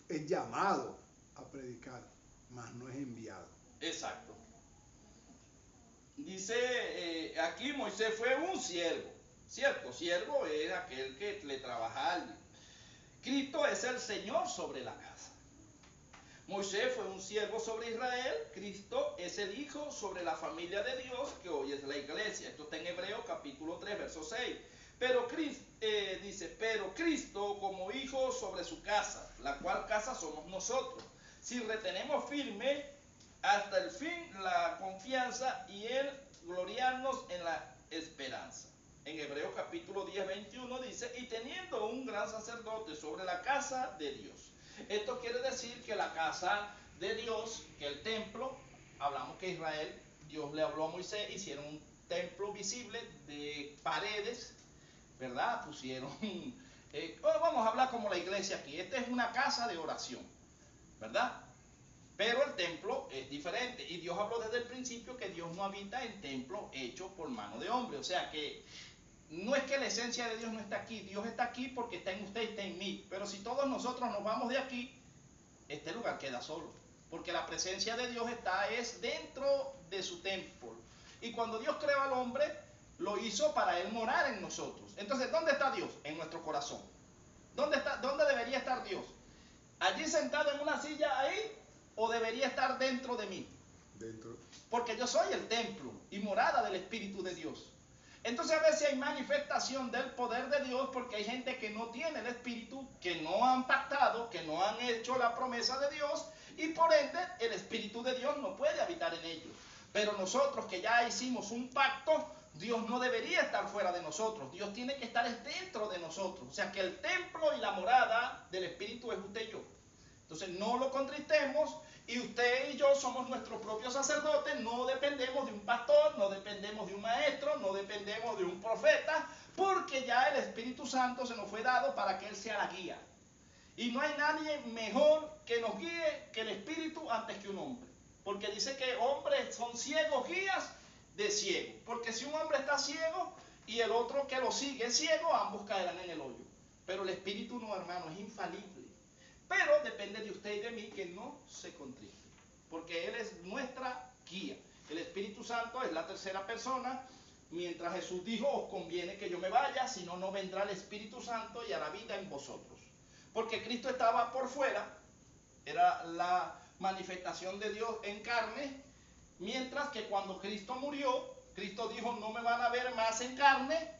es llamado a predicar, mas no es enviado. Exacto. Dice aquí Moisés fue un siervo, ¿cierto? Siervo es aquel que le trabaja a alguien. Cristo es el Señor sobre la casa. Moisés fue un siervo sobre Israel, Cristo es el Hijo sobre la familia de Dios, que hoy es la iglesia. Esto está en Hebreos capítulo 3, verso 6. Pero Cristo como Hijo sobre su casa, la cual casa somos nosotros. Si retenemos firme hasta el fin la confianza y el gloriarnos en la esperanza. En Hebreos capítulo 10, 21 dice, y teniendo un gran sacerdote sobre la casa de Dios. Esto quiere decir que la casa de Dios, que el templo, hablamos que Israel, Dios le habló a Moisés, hicieron un templo visible de paredes, ¿verdad? Pusieron, vamos a hablar como la iglesia aquí, esta es una casa de oración, ¿verdad? Pero el templo es diferente y Dios habló desde el principio que Dios no habita en templo hecho por mano de hombre, o sea que no es que la esencia de Dios no está aquí, Dios está aquí porque está en usted y está en mí, pero si todos nosotros nos vamos de aquí, este lugar queda solo, porque la presencia de Dios es dentro de su templo, y cuando Dios creó al hombre, lo hizo para él morar en nosotros. Entonces, ¿dónde está Dios? En nuestro corazón. ¿Dónde debería estar Dios? ¿Allí sentado en una silla ahí? ¿O debería estar dentro de mí? Dentro. Porque yo soy el templo y morada del Espíritu de Dios. Entonces a veces hay manifestación del poder de Dios porque hay gente que no tiene el Espíritu, que no han pactado, que no han hecho la promesa de Dios y por ende el Espíritu de Dios no puede habitar en ellos. Pero nosotros que ya hicimos un pacto, Dios no debería estar fuera de nosotros, Dios tiene que estar dentro de nosotros. O sea que el templo y la morada del Espíritu es usted y yo. Entonces no lo contristemos y usted y yo somos nuestros propios sacerdotes, no dependemos de un pastor, no dependemos de un maestro, no dependemos de un profeta, porque ya el Espíritu Santo se nos fue dado para que Él sea la guía. Y no hay nadie mejor que nos guíe que el Espíritu antes que un hombre. Porque dice que hombres son ciegos guías de ciego. Porque si un hombre está ciego y el otro que lo sigue es ciego, ambos caerán en el hoyo. Pero el Espíritu no, hermano, es infalible. Pero depende de usted y de mí que no se contriste, porque Él es nuestra guía. El Espíritu Santo es la tercera persona. Mientras Jesús dijo, os conviene que yo me vaya, si no, no vendrá el Espíritu Santo y hará vida en vosotros. Porque Cristo estaba por fuera, era la manifestación de Dios en carne, mientras que cuando Cristo murió, Cristo dijo, no me van a ver más en carne,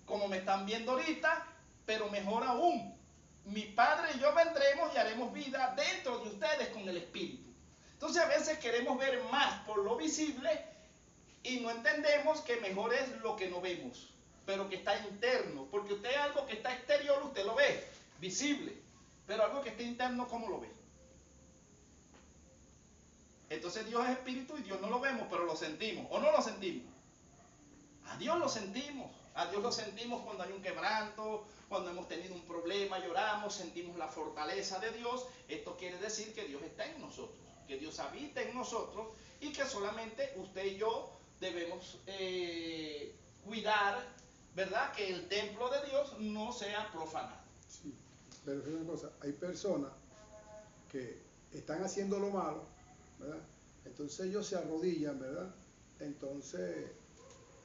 como me están viendo ahorita, pero mejor aún, mi Padre y yo vendremos y haremos vida dentro de ustedes con el Espíritu. Entonces a veces queremos ver más por lo visible y no entendemos que mejor es lo que no vemos, pero que está interno. Porque usted algo que está exterior, usted lo ve, visible. Pero algo que está interno, ¿cómo lo ve? Entonces Dios es espíritu y Dios no lo vemos, pero lo sentimos. ¿O no lo sentimos? A Dios lo sentimos. A Dios lo sentimos cuando hay un quebranto, cuando hemos tenido un problema, lloramos, sentimos la fortaleza de Dios. Esto quiere decir que Dios está en nosotros, que Dios habita en nosotros y que solamente usted y yo debemos cuidar, ¿verdad? Que el templo de Dios no sea profanado. Sí, pero es una cosa, hay personas que están haciendo lo malo, ¿verdad? Entonces ellos se arrodillan, ¿verdad? Entonces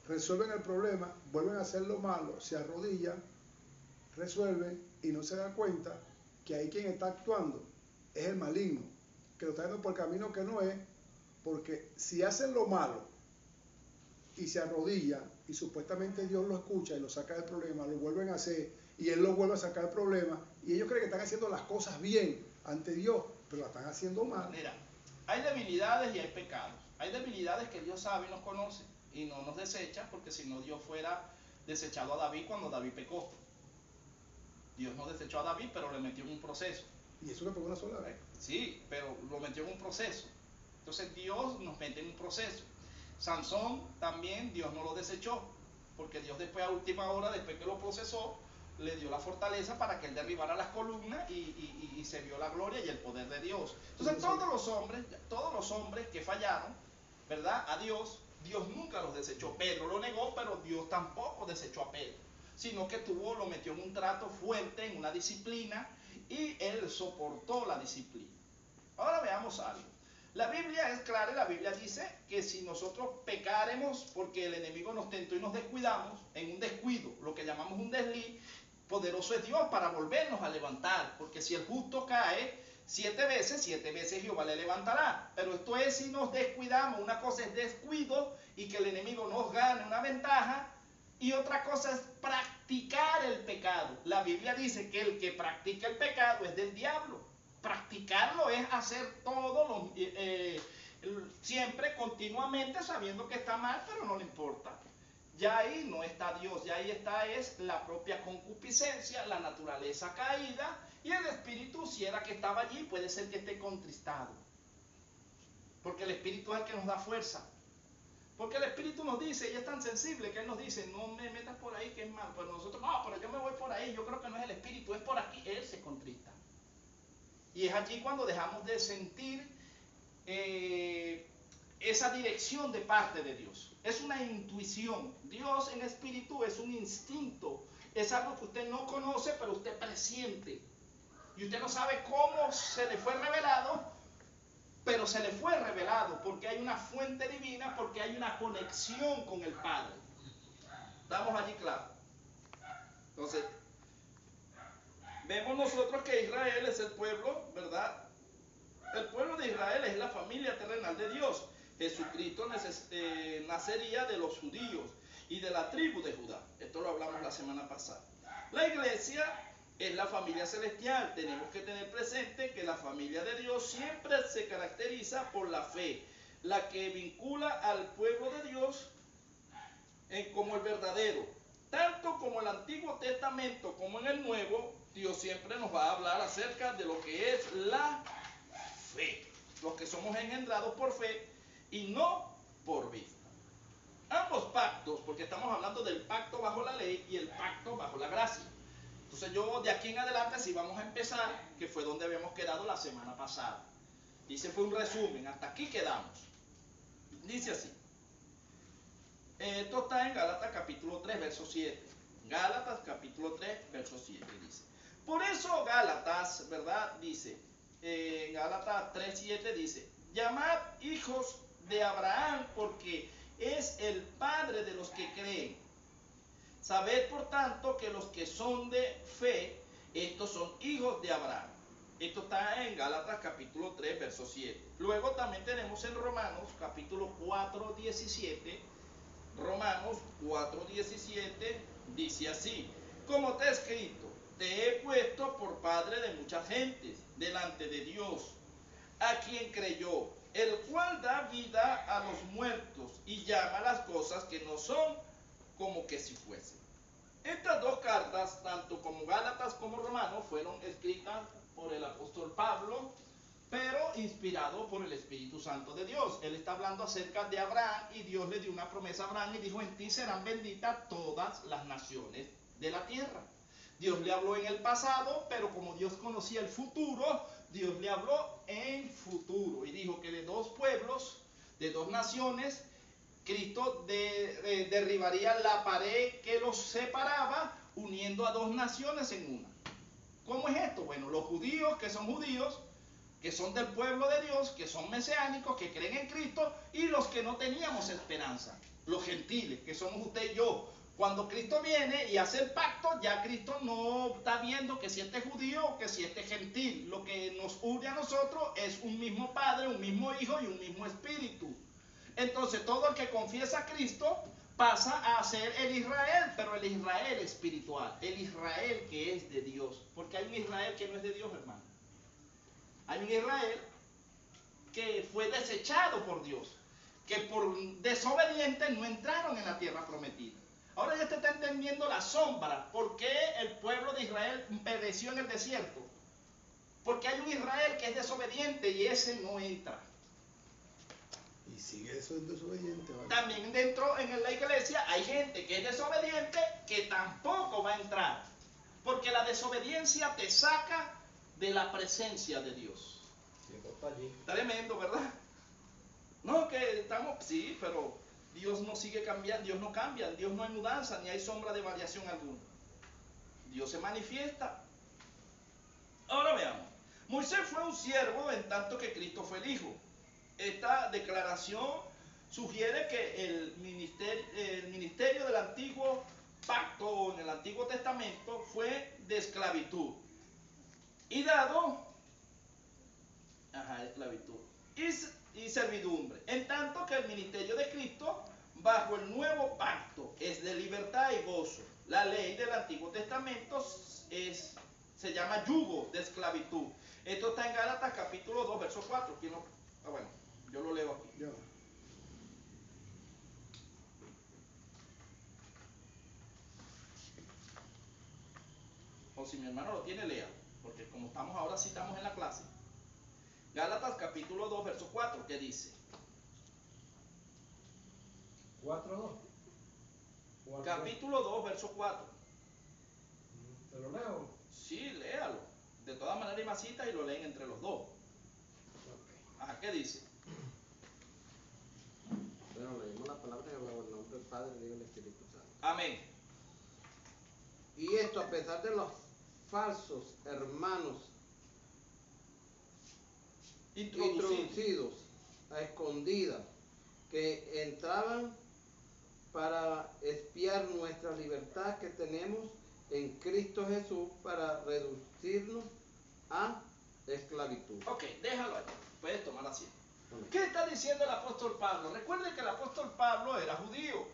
resuelven el problema, vuelven a hacer lo malo, se arrodillan, resuelven y no se dan cuenta que ahí quien está actuando es el maligno, que lo está yendo por el camino que no es, porque si hacen lo malo y se arrodillan y supuestamente Dios lo escucha y lo saca del problema, lo vuelven a hacer y Él lo vuelve a sacar del problema y ellos creen que están haciendo las cosas bien ante Dios, pero la están haciendo mal. Mira, hay debilidades y hay pecados. Hay debilidades que Dios sabe y nos conoce y no nos desecha, porque si no Dios fuera desechado a David cuando David pecó. Dios no desechó a David, pero le metió en un proceso. Y eso que fue una sola vez. Sí, pero lo metió en un proceso. Entonces Dios nos mete en un proceso. Sansón también Dios no lo desechó, porque Dios después a última hora, después que lo procesó, le dio la fortaleza para que él derribara las columnas y se vio la gloria y el poder de Dios. Entonces todos los hombres que fallaron, ¿verdad? A Dios, Dios nunca los desechó. Pedro lo negó, pero Dios tampoco desechó a Pedro, sino que lo metió en un trato fuerte, en una disciplina, y él soportó la disciplina. Ahora veamos algo. La Biblia es clara y la Biblia dice que si nosotros pecaremos porque el enemigo nos tentó y nos descuidamos, en un descuido, lo que llamamos un desliz, poderoso es Dios para volvernos a levantar, porque si el justo cae 7 veces Jehová le levantará. Pero esto es si nos descuidamos. Una cosa es descuido y que el enemigo nos gane una ventaja, y otra cosa es practicar el pecado. La Biblia dice que el que practica el pecado es del diablo. Practicarlo es hacer todo siempre, continuamente, sabiendo que está mal, pero no le importa. Ya ahí no está Dios, ya ahí está es la propia concupiscencia, la naturaleza caída, y el espíritu, si era que estaba allí, puede ser que esté contristado. Porque el espíritu es el que nos da fuerza. Porque el espíritu nos dice, y es tan sensible que él nos dice, no me metas por ahí que es malo. Pero nosotros, no, pero yo me voy por ahí, yo creo que no es el espíritu, es por aquí. Él se contrista. Y es allí cuando dejamos de sentir esa dirección de parte de Dios. Es una intuición. Dios en espíritu es un instinto. Es algo que usted no conoce, pero usted presiente. Y usted no sabe cómo se le fue revelado, pero se le fue revelado porque hay una fuente divina, porque hay una conexión con el Padre. ¿Estamos allí claros? Entonces, vemos nosotros que Israel es el pueblo, ¿verdad? El pueblo de Israel es la familia terrenal de Dios. Jesucristo nacería de los judíos y de la tribu de Judá. Esto lo hablamos la semana pasada. La iglesia es la familia celestial. Tenemos que tener presente que la familia de Dios siempre se caracteriza por la fe, la que vincula al pueblo de Dios como el verdadero. Tanto como el Antiguo Testamento como en el Nuevo, Dios siempre nos va a hablar acerca de lo que es la fe. Los que somos engendrados por fe y no por vista. Ambos pactos, porque estamos hablando del pacto bajo la ley y el pacto bajo la gracia. Entonces yo de aquí en adelante sí vamos a empezar, que fue donde habíamos quedado la semana pasada. Dice, fue un resumen, hasta aquí quedamos. Dice así. Esto está en Gálatas capítulo 3, verso 7. Gálatas capítulo 3, verso 7 dice: Por eso Gálatas, ¿verdad? Dice, Gálatas 3:7 dice, llamad hijos de Abraham porque es el padre de los que creen. Sabed por tanto que los que son de fe, estos son hijos de Abraham. Esto está en Gálatas capítulo 3, verso 7. Luego también tenemos en Romanos capítulo 4, 17. Romanos 4, 17 dice así, como está escrito, te he puesto por padre de muchas gentes delante de Dios, a quien creyó, el cual da vida a los muertos y llama las cosas que no son como que si fuesen. Estas dos cartas, tanto como Gálatas como Romanos, fueron escritas por el apóstol Pablo, pero inspirado por el Espíritu Santo de Dios. Él está hablando acerca de Abraham y Dios le dio una promesa a Abraham y dijo, en ti serán benditas todas las naciones de la tierra. Dios le habló en el pasado, pero como Dios conocía el futuro, Dios le habló en futuro y dijo que de dos pueblos, de dos naciones, Cristo derribaría la pared que los separaba, uniendo a dos naciones en una. ¿Cómo es esto? Bueno, los judíos, que son del pueblo de Dios, que son mesiánicos, que creen en Cristo, y los que no teníamos esperanza, los gentiles, que somos usted y yo. Cuando Cristo viene y hace el pacto, ya Cristo no está viendo que si este es judío o que si este es gentil. Lo que nos une a nosotros es un mismo Padre, un mismo Hijo y un mismo Espíritu. Entonces todo el que confiesa a Cristo pasa a ser el Israel, pero el Israel espiritual, el Israel que es de Dios. Porque hay un Israel que no es de Dios, hermano. Hay un Israel que fue desechado por Dios, que por desobedientes no entraron en la tierra prometida. Ahora ya te está entendiendo la sombra. ¿Por qué el pueblo de Israel pereció en el desierto? Porque hay un Israel que es desobediente y ese no entra. Y sigue eso desobediente, ¿vale? También dentro en la iglesia hay gente que es desobediente que tampoco va a entrar. Porque la desobediencia te saca de la presencia de Dios. Tremendo, ¿verdad? No, que estamos, sí, pero Dios no sigue cambiando, Dios no cambia, en Dios no hay mudanza, ni hay sombra de variación alguna. Dios se manifiesta. Ahora veamos. Moisés fue un siervo en tanto que Cristo fue el Hijo. Esta declaración sugiere que el ministerio del antiguo pacto en el Antiguo Testamento fue de esclavitud y dado esclavitud y servidumbre, en tanto que el ministerio de Cristo bajo el nuevo pacto es de libertad y gozo. La ley del Antiguo Testamento se llama yugo de esclavitud. Esto está en Gálatas capítulo 2, verso 4. ¿Quién lo? Bueno, yo lo leo aquí. Ya. O si mi hermano lo tiene, lea. Porque como estamos ahora, sí estamos en la clase. Gálatas capítulo 2, verso 4, ¿qué dice? 4:2. Capítulo 2, verso 4. ¿Te lo leo? Sí, léalo. De todas maneras hay más citas y lo leen entre los dos. Ajá, ¿qué dice? Bueno, leímos la palabra que hablaba el nombre del Padre, del Hijo y del Espíritu Santo. Amén. Y esto a pesar de los falsos hermanos introducidos a escondidas que entraban para espiar nuestra libertad que tenemos en Cristo Jesús para reducirnos a esclavitud. Ok, déjalo ahí. Puedes tomar asiento. Amén. ¿Qué está diciendo el apóstol Pablo? Recuerden que el apóstol Pablo era judío.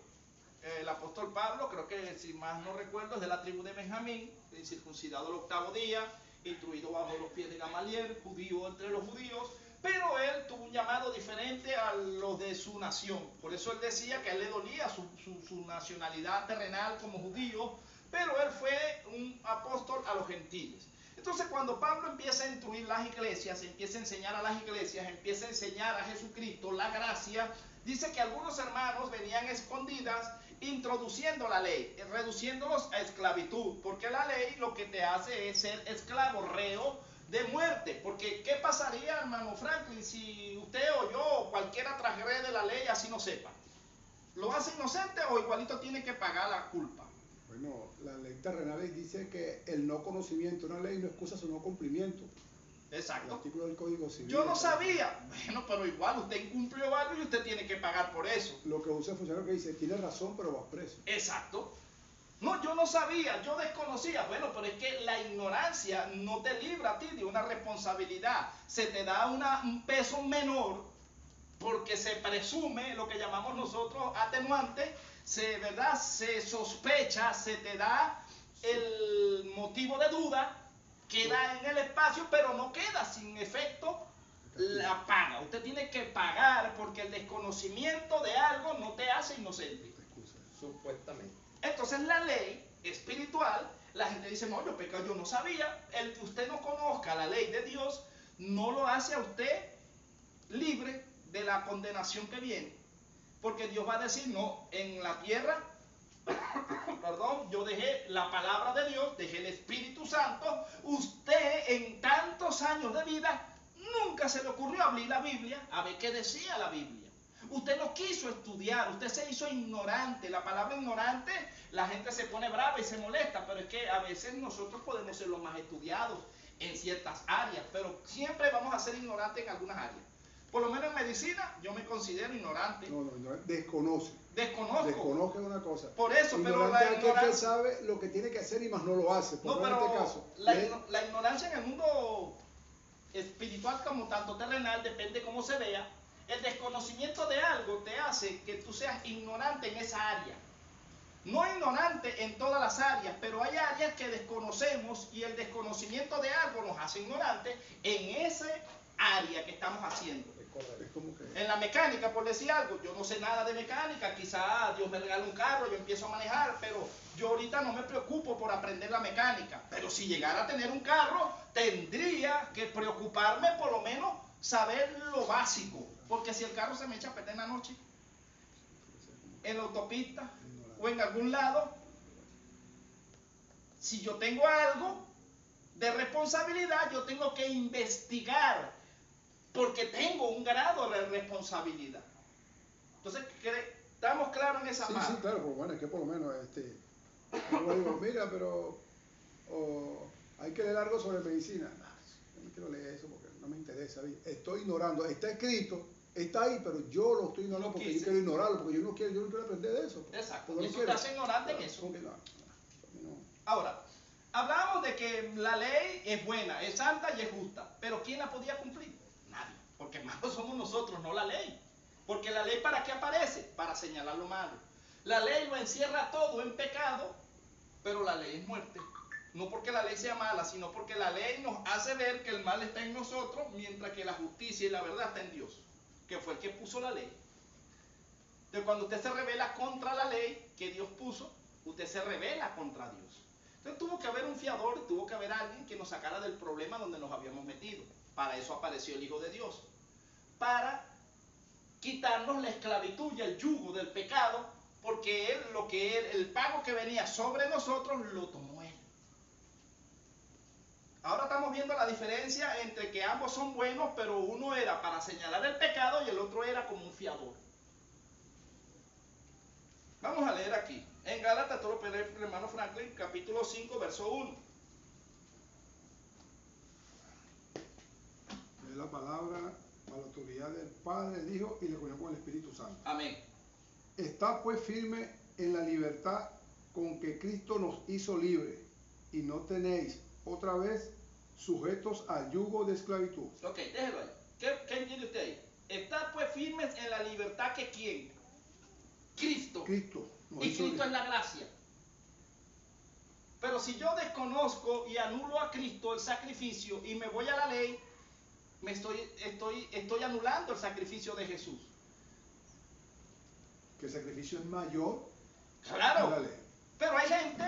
El apóstol Pablo, creo que si más no recuerdo, es de la tribu de Benjamín, circuncidado el 8º día, instruido bajo los pies de Gamaliel, judío entre los judíos, pero él tuvo un llamado diferente a los de su nación. Por eso él decía que a él le dolía su nacionalidad terrenal como judío, pero él fue un apóstol a los gentiles. Entonces cuando Pablo empieza a instruir las iglesias, empieza a enseñar a las iglesias, empieza a enseñar a Jesucristo la gracia, dice que algunos hermanos venían escondidas introduciendo la ley, reduciéndolos a esclavitud, porque la ley lo que te hace es ser esclavo, reo de muerte. Porque ¿qué pasaría, hermano Franklin, si usted o yo o cualquiera transgrede la ley así no sepa? ¿Lo hace inocente o igualito tiene que pagar la culpa? Bueno, la ley terrenal dice que el no conocimiento de una ley no excusa su no cumplimiento. El Exacto. artículo del Código Civil. Yo no sabía. Bueno, pero igual usted incumplió algo y usted tiene que pagar por eso. Lo que usa el funcionario que dice, tiene razón, pero vas preso. Exacto. No, yo no sabía, yo desconocía. Bueno, pero es que la ignorancia no te libra a ti de una responsabilidad. Se te da un peso menor porque se presume lo que llamamos nosotros atenuante, ¿verdad? Se sospecha, se te da el motivo de duda, queda en el espacio, pero no queda sin efecto la paga. Usted tiene que pagar porque el desconocimiento de algo no te hace inocente. Supuestamente. Entonces la ley espiritual, la gente dice, no, yo peco, yo no sabía. El que usted no conozca la ley de Dios no lo hace a usted libre de la condenación que viene. Porque Dios va a decir, no, en la tierra, perdón, yo dejé la palabra de Dios, dejé el Espíritu Santo. Usted en tantos años de vida nunca se le ocurrió abrir la Biblia a ver qué decía la Biblia. Usted no quiso estudiar, usted se hizo ignorante. La palabra ignorante, la gente se pone brava y se molesta, pero es que a veces nosotros podemos ser los más estudiados en ciertas áreas, pero siempre vamos a ser ignorantes en algunas áreas. Por lo menos en medicina yo me considero ignorante. No, desconoce. Desconozco. Desconozco una cosa. Por eso, pero ignorante la es aquel ignorancia... que sabe lo que tiene que hacer y más no lo hace. No, en pero este caso, la ignorancia en el mundo espiritual como tanto terrenal, depende cómo se vea. El desconocimiento de algo te hace que tú seas ignorante en esa área. No ignorante en todas las áreas, pero hay áreas que desconocemos y el desconocimiento de algo nos hace ignorantes en ese área que estamos haciendo. es como que En la mecánica, por decir algo, yo no sé nada de mecánica, quizá Dios me regala un carro, yo empiezo a manejar, pero yo ahorita no me preocupo por aprender la mecánica. Pero si llegara a tener un carro, tendría que preocuparme por lo menos saber lo básico. Porque si el carro se me echa a perder en la noche, en la autopista o en algún lado, si yo tengo algo de responsabilidad, yo tengo que investigar porque tengo un grado de responsabilidad. Entonces, ¿estamos claros en esa sí, parte? sí, claro, pues bueno, es que por lo menos yo digo, mira, pero hay que leer algo sobre medicina. No, yo no quiero leer eso porque no me interesa. Estoy ignorando, está escrito, está ahí, pero yo lo estoy ignorando porque yo quiero ignorarlo, porque yo no quiero aprender de eso. Exacto, No y eso quiero. te hace ignorante en eso. No. Ahora, hablamos de que la ley es buena, es santa y es justa, pero ¿quién la podía cumplir? Nadie, porque malos somos nosotros, no la ley. Porque la ley, ¿para qué aparece? Para señalar lo malo. La ley lo encierra todo en pecado, pero la ley es muerte. No porque la ley sea mala, sino porque la ley nos hace ver que el mal está en nosotros, mientras que la justicia y la verdad está en Dios, que fue el que puso la ley. Entonces, cuando usted se rebela contra la ley que Dios puso, usted se rebela contra Dios. Entonces tuvo que haber un fiador, tuvo que haber alguien que nos sacara del problema donde nos habíamos metido. Para eso apareció el Hijo de Dios. Para quitarnos la esclavitud y el yugo del pecado, porque el pago que venía sobre nosotros lo tomó Él. Ahora estamos viendo la diferencia entre que ambos son buenos, pero uno era para señalar el pecado y el otro era como un fiador. Vamos a leer aquí. En Gálatas, todo lo puede leer el hermano Franklin, capítulo 5, verso 1. Es la palabra a la autoridad del Padre, del Hijo y le comunión con el Espíritu Santo. Amén. Está pues firme en la libertad con que Cristo nos hizo libres y no tenéis otra vez sujetos al yugo de esclavitud. Ok, déjelo ahí. ¿Qué entiende usted ahí? Está pues firmes en la libertad que ¿quién? Cristo. nos Y hizo Cristo es libres. la gracia. Pero si yo desconozco y anulo a Cristo el sacrificio y me voy a la ley, estoy anulando el sacrificio de Jesús. Que el sacrificio es mayor Claro. que la ley. Pero hay gente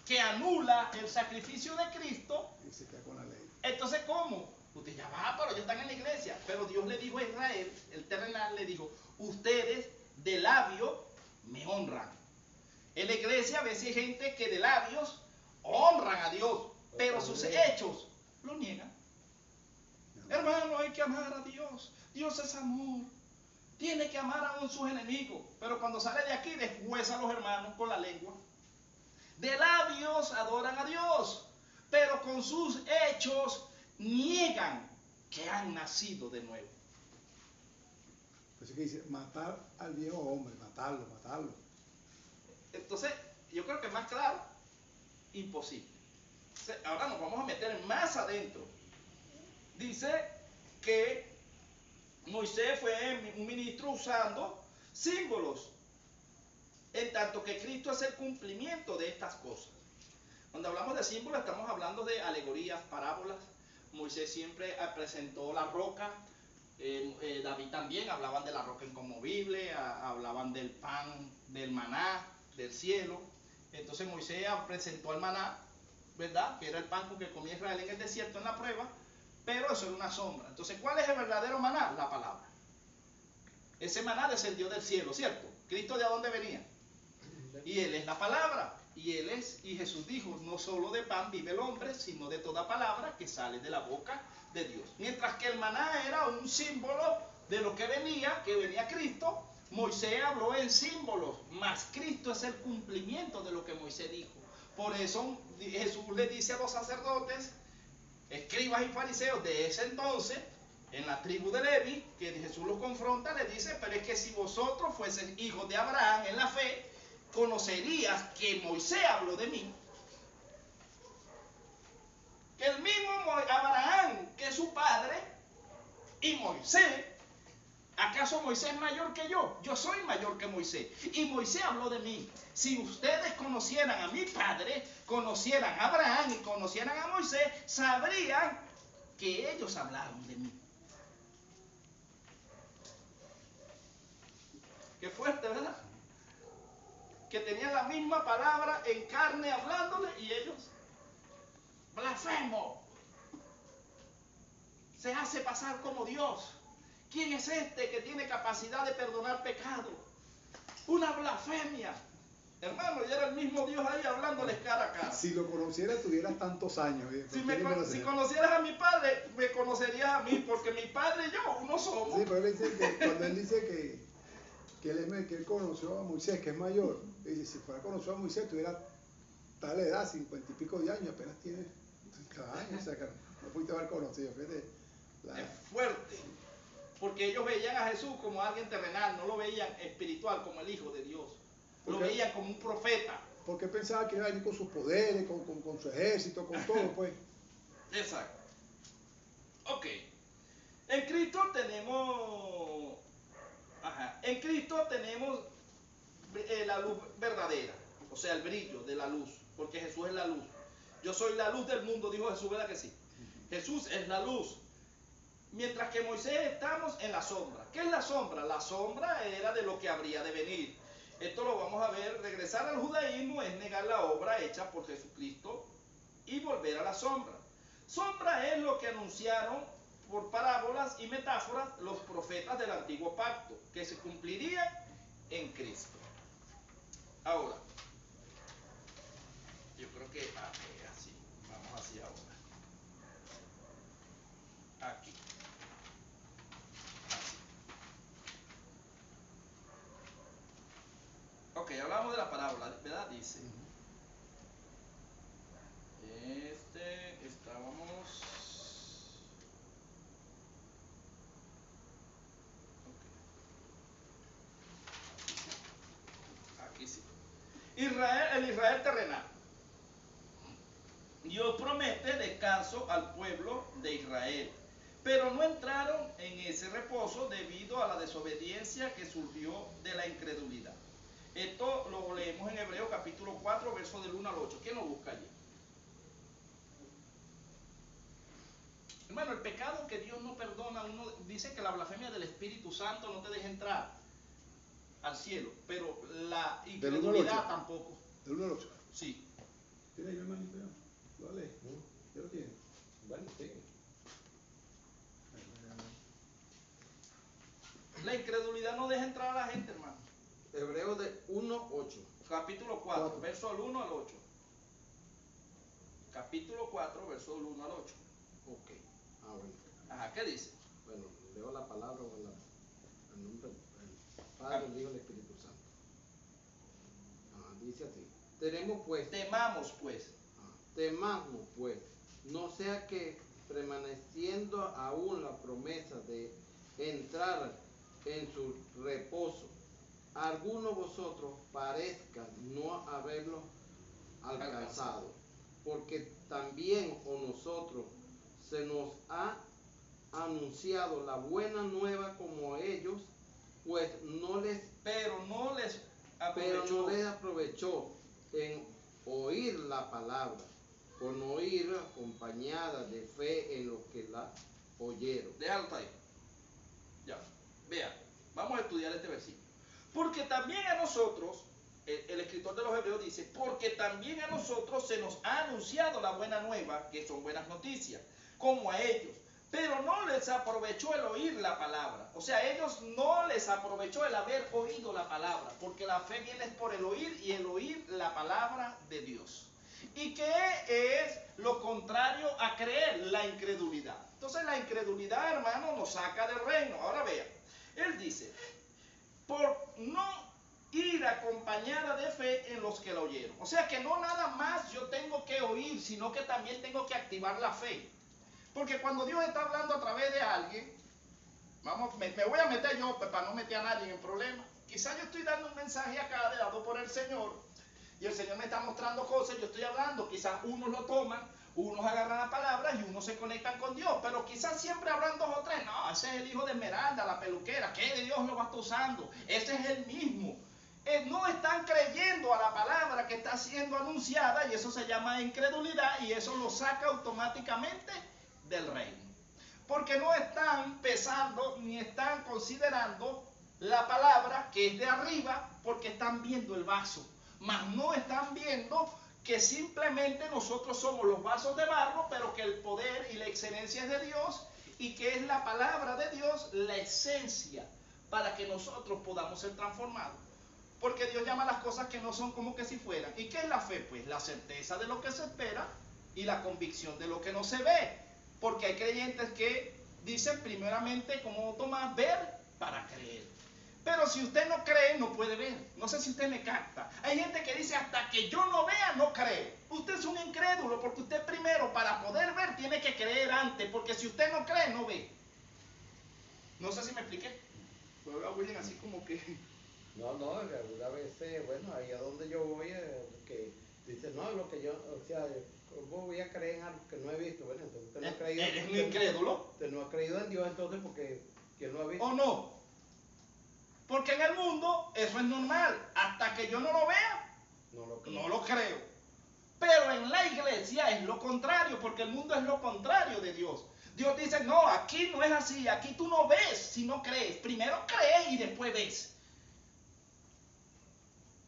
que anula el sacrificio de Cristo. Y se queda con la ley. Entonces, ¿cómo? Usted ya va, pero ellos están en la iglesia. Pero Dios le dijo a Israel, el terrenal le dijo, ustedes de labio me honran. En la iglesia a veces hay gente que de labios honran a Dios, pero sus hechos lo niegan. Hermano, hay que amar a Dios. Dios es amor. Tiene que amar aún sus enemigos. Pero cuando sale de aquí, deshuesa a los hermanos con la lengua. De labios adoran a Dios, pero con sus hechos niegan que han nacido de nuevo. Pues es que dice, matar al viejo hombre, matarlo, matarlo. Entonces, yo creo que más claro, imposible. Entonces, ahora nos vamos a meter más adentro. Dice que Moisés fue un ministro usando símbolos, en tanto que Cristo es el cumplimiento de estas cosas. Cuando hablamos de símbolos estamos hablando de alegorías, parábolas. Moisés siempre presentó la roca, David también, hablaban de la roca inconmovible, hablaban del pan, del maná, del cielo. Entonces Moisés presentó el maná, ¿verdad? Que era el pan con que comía Israel en el desierto en la prueba, pero eso era una sombra. Entonces, ¿cuál es el verdadero maná? La palabra. Ese maná descendió del cielo, ¿cierto? ¿Cristo de dónde venía? Y Él es la palabra. Y Jesús dijo, no solo de pan vive el hombre, sino de toda palabra que sale de la boca de Dios. Mientras que el maná era un símbolo de lo que venía Cristo, Moisés habló en símbolos, mas Cristo es el cumplimiento de lo que Moisés dijo. Por eso Jesús le dice a los sacerdotes, escribas y fariseos de ese entonces, en la tribu de Levi, que Jesús los confronta, le dice, pero es que si vosotros fueseis hijos de Abraham en la fe, conocerías que Moisés habló de mí. Que el mismo Abraham, que es su padre, y Moisés, ¿acaso Moisés es mayor que yo? Yo soy mayor que Moisés. Y Moisés habló de mí. Si ustedes conocieran a mi padre, conocieran a Abraham y conocieran a Moisés, sabrían que ellos hablaron de mí. Qué fuerte, ¿verdad? Que tenían la misma palabra en carne hablándole y ellos, blasfemo, se hace pasar como Dios. ¿Quién es este que tiene capacidad de perdonar pecado? Una blasfemia. Hermano, y era el mismo Dios ahí hablándoles cara a cara. Si lo conocieras, tuvieras tantos años. Si conocieras a mi padre, me conocerías a mí, porque mi padre y yo, uno somos. Sí, pero él dice que, cuando él dice que él conoció a Moisés, que es mayor, dice, si fuera conocido a Moisés, tuviera tal edad, 50 y pico de años, apenas tiene 30 años, o sea que no pudiste haber conocido. Fíjate, Es fuerte, porque ellos veían a Jesús como alguien terrenal, no lo veían espiritual como el Hijo de Dios, lo veían como un profeta. Porque pensaba que iba a venir con sus poderes, con su ejército, con todo, pues. Exacto. Ok. En Cristo tenemos... En Cristo tenemos la luz verdadera, o sea, el brillo de la luz, porque Jesús es la luz. Yo soy la luz del mundo, dijo Jesús, ¿verdad que sí? Jesús es la luz. Mientras que Moisés estamos en la sombra. ¿Qué es la sombra? La sombra era de lo que habría de venir. Esto lo vamos a ver. Regresar al judaísmo es negar la obra hecha por Jesucristo y volver a la sombra. Sombra es lo que anunciaron por parábolas y metáforas los profetas del antiguo pacto, que se cumpliría en Cristo. Ahora, yo creo que así, vamos así ahora. Aquí. Así. Ok, hablamos de la parábola, ¿verdad? Dice. Estábamos. Aquí sí. El Israel terrenal. Dios promete descanso al pueblo de Israel, pero no entraron en ese reposo debido a la desobediencia que surgió de la incredulidad. Esto lo leemos en Hebreos capítulo 4, verso del 1 al 8. ¿Quién lo busca allí? Hermano, el pecado que Dios no perdona, uno dice que la blasfemia del Espíritu Santo no te deja entrar al cielo, pero la incredulidad tampoco. ¿Del 1 al 8? Sí. ¿Tiene ahí, hermanito? ¿Lo lees? ¿Ya lo tiene? Bueno, sí. La incredulidad no deja entrar a la gente, hermano. Hebreos de 1:8. Capítulo 4, verso del 1 al 8. Capítulo 4, verso del 1 al 8. Ok. Bueno. Ajá, ¿qué dice? Bueno, leo la palabra o el nombre del Padre, el Hijo y el Espíritu Santo. Dice así. temamos pues. Temamos pues, no sea que permaneciendo aún la promesa de entrar en su reposo, alguno de vosotros parezca no haberlo alcanzado, porque también a nosotros se nos ha anunciado la buena nueva como a ellos, pues Pero no les pero aprovechó. no les aprovechó en oír la palabra, por no ir acompañada de fe en los que la oyeron. Déjalo ahí. Ya. Vea, vamos a estudiar este versículo. Porque también a nosotros, el escritor de los Hebreos dice, porque también a nosotros se nos ha anunciado la buena nueva, que son buenas noticias, como a ellos. Pero no les aprovechó el oír la palabra. O sea, a ellos no les aprovechó el haber oído la palabra, porque la fe viene por el oír y el oír la palabra de Dios. ¿Y qué es lo contrario a creer? La incredulidad. Entonces la incredulidad, hermano, nos saca del reino. Ahora vea, él dice, por no ir acompañada de fe en los que la oyeron. O sea que no nada más yo tengo que oír, sino que también tengo que activar la fe. Porque cuando Dios está hablando a través de alguien, me voy a meter yo para no meter a nadie en problemas. Quizás yo estoy dando un mensaje acá dado por el Señor y el Señor me está mostrando cosas, yo estoy hablando, quizás unos lo toman, unos agarran las palabras y unos se conectan con Dios, pero quizás siempre habrán dos o tres. No, ese es el hijo de Esmeralda, la peluquera, ¿qué de Dios lo va a estar usando? Ese es el mismo. No están creyendo a la palabra que está siendo anunciada y eso se llama incredulidad y eso lo saca automáticamente del reino. Porque no están pesando ni están considerando la palabra que es de arriba porque están viendo el vaso, mas no están viendo que simplemente nosotros somos los vasos de barro, pero que el poder y la excelencia es de Dios y que es la palabra de Dios la esencia para que nosotros podamos ser transformados. Porque Dios llama las cosas que no son como que si fueran. ¿Y qué es la fe? Pues la certeza de lo que se espera y la convicción de lo que no se ve. Porque hay creyentes que dicen primeramente, como Tomás, ver para creer. Pero si usted no cree, no puede ver. No sé si usted me capta. Hay gente que dice, hasta que yo no vea, no cree. Usted es un incrédulo, porque usted primero, para poder ver, tiene que creer antes. Porque si usted no cree, no ve. No sé si me expliqué. Pues veo a William así como que... No, algunas veces, bueno, ahí a donde yo voy, que dice, no, lo que yo, o sea, ¿cómo voy a creer en algo que no he visto? Bueno, entonces usted no ha creído. ¿Eres un incrédulo? Usted no ha creído en Dios, entonces, porque ¿quién lo ha visto? ¿O no? Porque en el mundo eso es normal. Hasta que yo no lo vea, no lo creo. Pero en la iglesia es lo contrario, porque el mundo es lo contrario de Dios. Dios dice, no, aquí no es así, aquí tú no ves si no crees. Primero crees y después ves.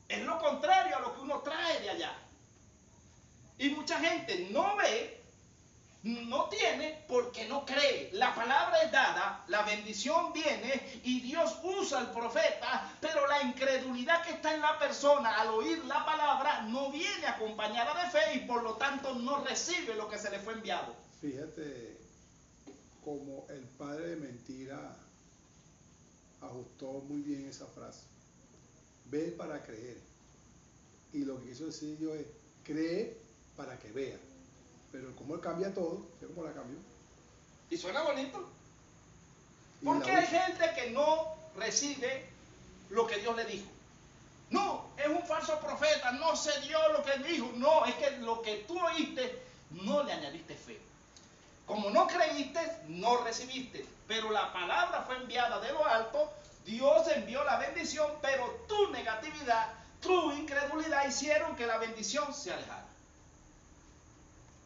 Es lo contrario a lo que uno trae de allá. Y mucha gente no ve, no tiene, porque no cree. La palabra es dada, la bendición viene y Dios usa al profeta, pero la incredulidad que está en la persona al oír la palabra no viene acompañada de fe y por lo tanto no recibe lo que se le fue enviado. Fíjate cómo el padre de mentira ajustó muy bien esa frase. Ve para creer. Y lo que quiso decir yo es, cree para que vea. Pero como él cambia todo, ¿ve cómo la cambió? Y suena bonito. Porque hay gente que no recibe lo que Dios le dijo. No, es un falso profeta, no se dio lo que dijo. No, es que lo que tú oíste no le añadiste fe. Como no creíste, no recibiste. Pero la palabra fue enviada de lo alto, Dios envió la bendición, pero tu negatividad, tu incredulidad hicieron que la bendición se alejara.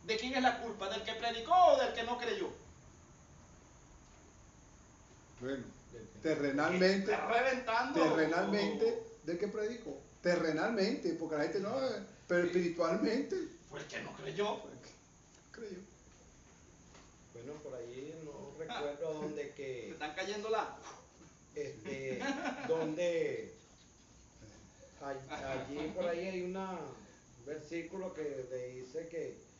¿De quién es la culpa? ¿Del que predicó o del que no creyó? Bueno, terrenalmente, del que predicó. Terrenalmente, porque la gente no, pero espiritualmente. Fue el que no creyó. Creyó. Bueno, por ahí no recuerdo dónde que... Se están cayendo las... donde... Allí por ahí hay un versículo que le dice que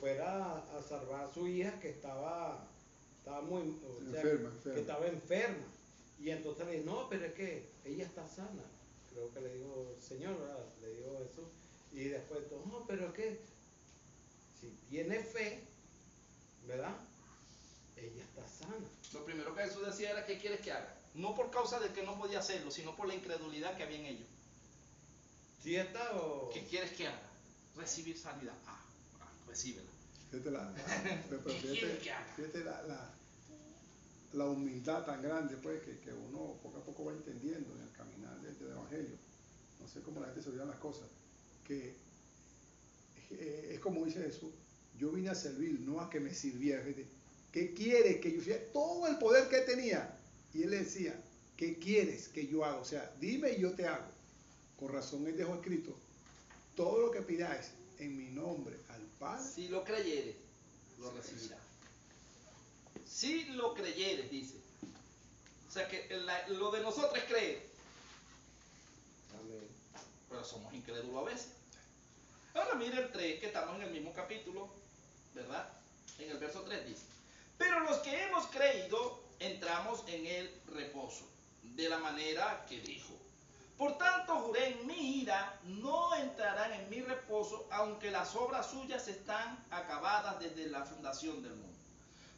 fuera a salvar a su hija que estaba muy... O sea, enferma. Que estaba enferma. Y entonces le dice, no, pero es que ella está sana. Creo que le dijo, Señor, ¿verdad? Le dijo Jesús. Y después, no, pero es que si tiene fe, ¿verdad? Ella está sana. Lo primero que Jesús decía era: ¿qué quieres que haga? No por causa de que no podía hacerlo, sino por la incredulidad que había en ellos. ¿Sí está o...? ¿Qué quieres que haga? Recibir sanidad. Recíbela. Fíjate pero ¿Qué quieres que haga? fíjate la humildad tan grande, pues, que uno poco a poco va entendiendo en el caminar del Evangelio. No sé cómo la gente se olvida las cosas. Que es como dice Jesús: yo vine a servir, no a que me sirviera. Fíjate, ¿qué quiere que yo hiciera? Todo el poder que tenía. Y él le decía: ¿qué quieres que yo haga? O sea, dime y yo te hago. Con razón él dejó escrito: todo lo que pidáis en mi nombre al Padre. Si lo creyeres, lo recibirás. Si lo creyeres, dice. O sea que lo de nosotros es creer. Amén. Pero somos incrédulos a veces. Ahora mire el 3, que estamos en el mismo capítulo, ¿verdad? En el verso 3 dice: pero los que hemos creído entramos en el reposo, de la manera que dijo: por tanto juré en mi ira, no entrarán en mi reposo, aunque las obras suyas están acabadas desde la fundación del mundo.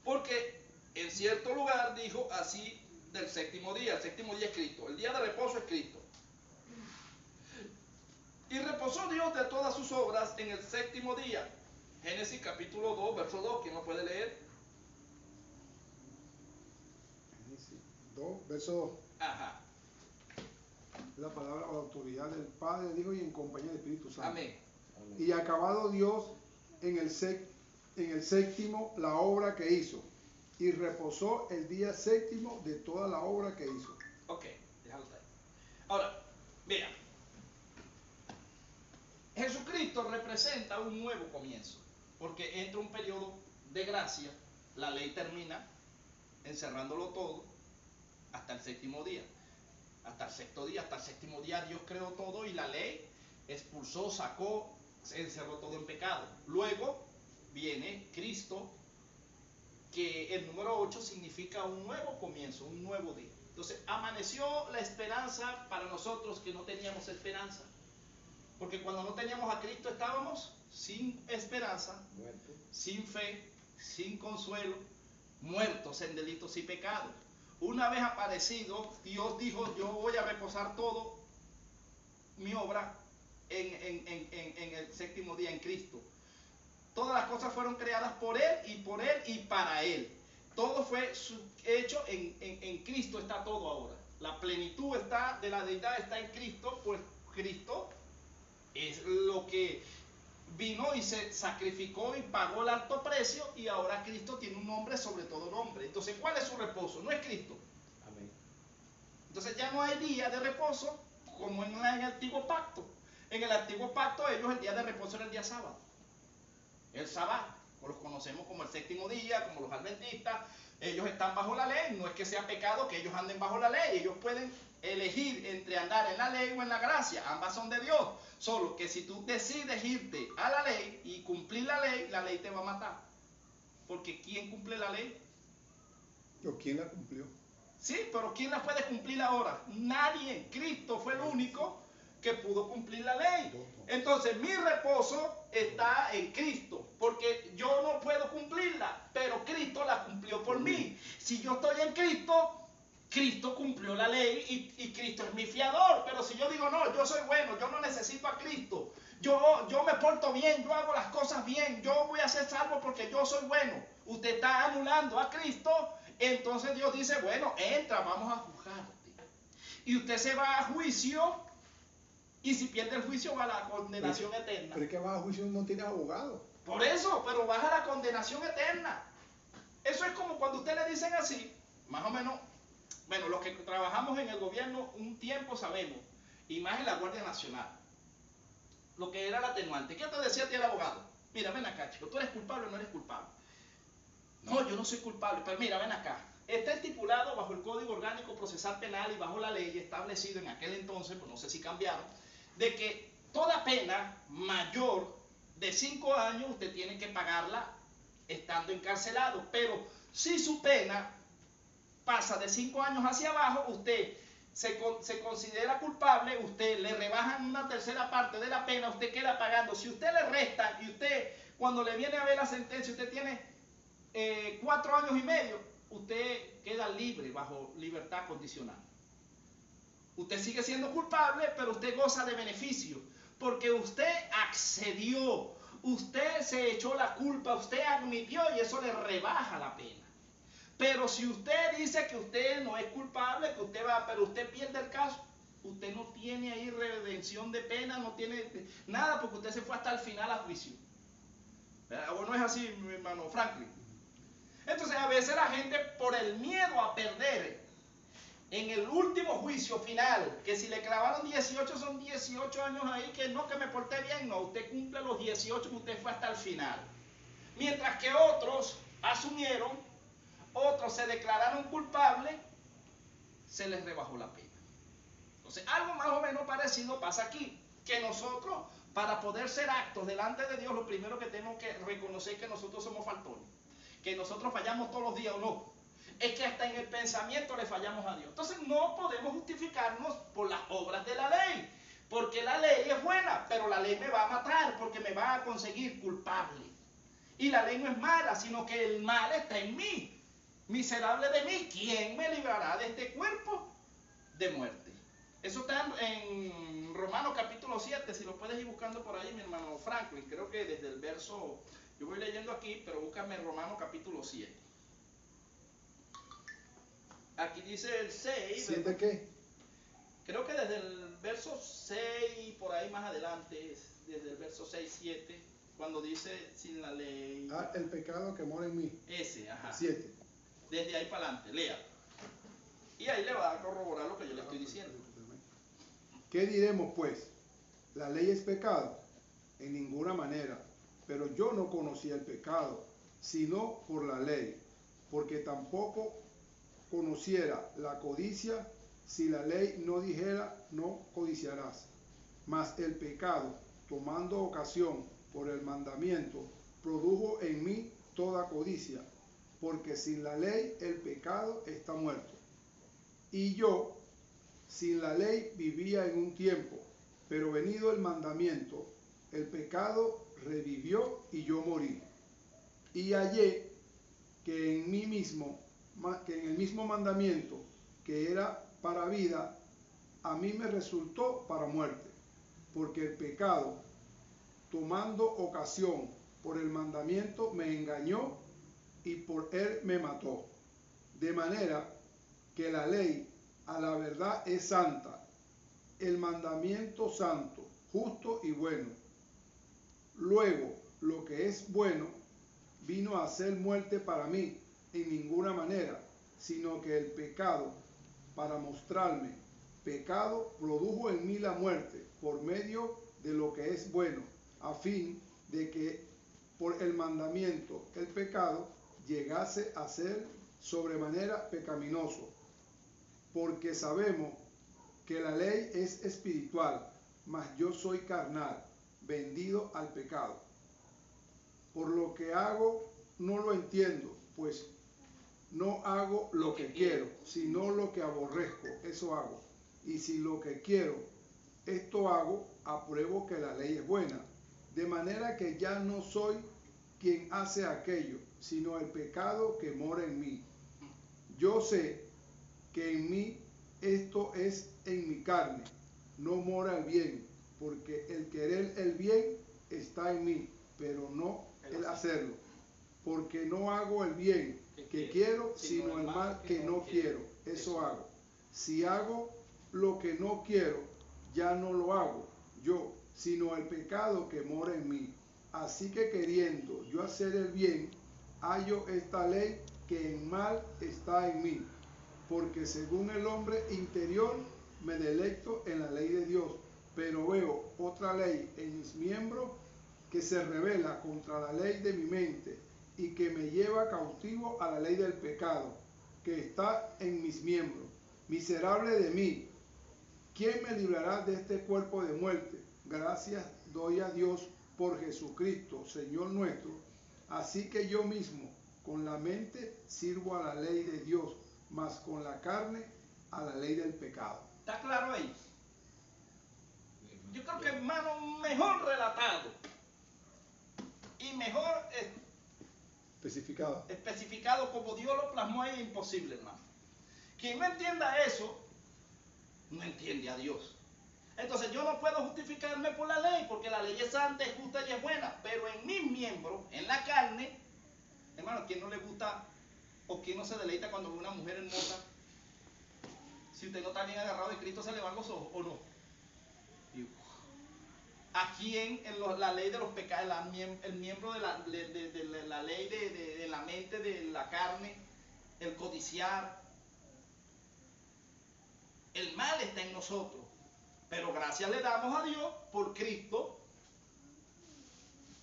Porque en cierto lugar dijo así del séptimo día. El séptimo día es Cristo, el día de reposo es Cristo. Y reposó Dios de todas sus obras en el séptimo día. Génesis capítulo 2, verso 2, ¿quién lo puede leer? Génesis 2, verso 2. Ajá. La palabra o la autoridad del Padre, del Hijo y en compañía del Espíritu Santo. Amén. Y acabado Dios en el séptimo la obra que hizo, y reposó el día séptimo de toda la obra que hizo. Ok, déjalo ahí. Ahora, vean. Jesucristo representa un nuevo comienzo, porque entra un periodo de gracia, la ley termina encerrándolo todo hasta el séptimo día. Hasta el sexto día, hasta el séptimo día Dios creó todo y la ley expulsó, sacó, encerró todo en pecado. Luego viene Cristo, que el número 8 significa un nuevo comienzo, un nuevo día. Entonces amaneció la esperanza para nosotros que no teníamos esperanza. Porque cuando no teníamos a Cristo estábamos sin esperanza, Muerto. sin fe, sin consuelo, muertos en delitos y pecados. Una vez aparecido, Dios dijo: yo voy a reposar todo mi obra en el séptimo día en Cristo. Todas las cosas fueron creadas por Él y para Él. Todo fue hecho en Cristo, está todo ahora. La plenitud está de la deidad está en Cristo, pues Cristo es lo que vino y se sacrificó y pagó el alto precio, y ahora Cristo tiene un nombre sobre todo nombre. Entonces, ¿cuál es su reposo? No es Cristo. Amén. Entonces ya no hay día de reposo como en el antiguo pacto. En el antiguo pacto ellos el día de reposo era el día sábado. El sábado, los conocemos como el séptimo día, como los adventistas. Ellos están bajo la ley, no es que sea pecado que ellos anden bajo la ley. Ellos pueden elegir entre andar en la ley o en la gracia, ambas son de Dios. Solo que si tú decides irte a la ley y cumplir la ley te va a matar. Porque ¿quién cumple la ley? ¿O quién la cumplió? Sí, pero ¿quién la puede cumplir ahora? Nadie. Cristo fue el único que pudo cumplir la ley. Entonces mi reposo está en Cristo, porque yo no puedo cumplirla, pero Cristo la cumplió por mí. Si yo estoy en Cristo, Cristo cumplió la ley y Cristo es mi fiador. Pero si yo digo: no, yo soy bueno, yo no necesito a Cristo, yo me porto bien, yo hago las cosas bien, yo voy a ser salvo porque yo soy bueno, usted está anulando a Cristo. Entonces Dios dice: bueno, entra, vamos a juzgarte. Y usted se va a juicio, y si pierde el juicio va a la condenación eterna. Pero es que vas a juicio no tienes abogado. Por eso, pero vas a la condenación eterna. Eso es como cuando usted le dicen así, más o menos. Bueno, los que trabajamos en el gobierno un tiempo sabemos, y más en la Guardia Nacional, lo que era el atenuante. ¿Qué te decía a ti el abogado? Mira, ven acá, chico, ¿tú eres culpable o no eres culpable? No, yo no soy culpable, pero mira, ven acá. Está estipulado bajo el Código Orgánico Procesal Penal y bajo la ley establecido en aquel entonces, pues no sé si cambiaron, de que toda pena mayor de 5 años usted tiene que pagarla estando encarcelado. Pero si su pena pasa de 5 años hacia abajo, usted, se considera culpable, usted le rebajan una tercera parte de la pena, usted queda pagando. Si usted le resta y usted, cuando le viene a ver la sentencia, usted tiene 4 años y medio, usted queda libre, bajo libertad condicional. Usted sigue siendo culpable, pero usted goza de beneficio, porque usted accedió, usted se echó la culpa, usted admitió y eso le rebaja la pena. Pero si usted dice que usted no es culpable, que usted va, pero usted pierde el caso, usted no tiene ahí redención de pena, no tiene nada, porque usted se fue hasta el final a juicio. ¿O no es así, mi hermano Franklin? Entonces a veces la gente, por el miedo a perder en el último juicio final, que si le clavaron 18 son 18 años ahí, que no, que me porté bien, no, usted cumple los 18 que usted fue hasta el final. Mientras que otros asumieron, otros se declararon culpables, se les rebajó la pena. Entonces, algo más o menos parecido pasa aquí, que nosotros, para poder ser actos delante de Dios, lo primero que tenemos que reconocer es que nosotros somos faltones, que nosotros fallamos todos los días o no, es que hasta en el pensamiento le fallamos a Dios. Entonces, no podemos justificarnos por las obras de la ley, porque la ley es buena, pero la ley me va a matar, porque me va a conseguir culpable. Y la ley no es mala, sino que el mal está en mí. Miserable de mí, ¿quién me librará de este cuerpo de muerte? Eso está en Romanos capítulo 7, si lo puedes ir buscando por ahí, mi hermano Franklin. Creo que desde el verso, yo voy leyendo aquí, pero búscame Romanos capítulo 7. Aquí dice el 6. ¿7 qué? Creo que desde el verso 6, por ahí más adelante, desde el verso 6, 7, cuando dice sin la ley. Ah, el pecado que mora en mí. Ese, ajá. 7. Desde ahí para adelante, lea. Y ahí le va a corroborar lo que yo le estoy diciendo. ¿Qué diremos pues? ¿La ley es pecado? En ninguna manera. Pero yo no conocía el pecado, sino por la ley, porque tampoco conociera la codicia si la ley no dijera no codiciarás. Mas el pecado, tomando ocasión por el mandamiento, produjo en mí toda codicia, porque sin la ley el pecado está muerto. Y yo, sin la ley, vivía en un tiempo, pero venido el mandamiento, el pecado revivió y yo morí. Y hallé que en el mismo mandamiento, que era para vida, a mí me resultó para muerte, porque el pecado, tomando ocasión por el mandamiento, me engañó y por él me mató. De manera que la ley a la verdad es santa, el mandamiento santo, justo y bueno. Luego, lo que es bueno vino a ser muerte para mí en ninguna manera, sino que el pecado, para mostrarme pecado, produjo en mí la muerte por medio de lo que es bueno, a fin de que por el mandamiento el pecado llegase a ser sobremanera pecaminoso, porque sabemos que la ley es espiritual, mas yo soy carnal, vendido al pecado. Por lo que hago no lo entiendo, pues no hago lo que quiero, sino lo que aborrezco, eso hago. Y si lo que quiero, esto hago, apruebo que la ley es buena. De manera que ya no soy quien hace aquello, sino el pecado que mora en mí. Yo sé que en mí, esto es en mi carne, no mora el bien, porque el querer el bien está en mí, pero no el hacerlo. Porque no hago el bien que quiero, sino el mal que no quiero. Eso hago. Si hago lo que no quiero, ya no lo hago yo, sino el pecado que mora en mí. Así que queriendo yo hacer el bien, hallo esta ley que en mal está en mí. Porque según el hombre interior me deleito en la ley de Dios, pero veo otra ley en mis miembros que se revela contra la ley de mi mente y que me lleva cautivo a la ley del pecado que está en mis miembros. Miserable de mí, ¿quién me librará de este cuerpo de muerte? Gracias doy a Dios por Jesucristo, Señor nuestro. Así que yo mismo con la mente sirvo a la ley de Dios, mas con la carne a la ley del pecado. ¿Está claro ahí? Yo creo que, hermano, mejor relatado y mejor especificado como Dios lo plasmó ahí es imposible, hermano. Quien no entienda eso, no entiende a Dios. Entonces yo no puedo justificarme por la ley, porque la ley es santa, es justa y es buena, pero en mis miembros, en la carne, hermano, ¿quién no le gusta o quién no se deleita cuando ve una mujer hermosa? Si usted no está bien agarrado de Cristo, se le van los ojos, ¿o no? ¿A quién en la ley de los pecados, el miembro de la ley de la mente, de la carne, el codiciar? El mal está en nosotros, pero gracias le damos a Dios por Cristo,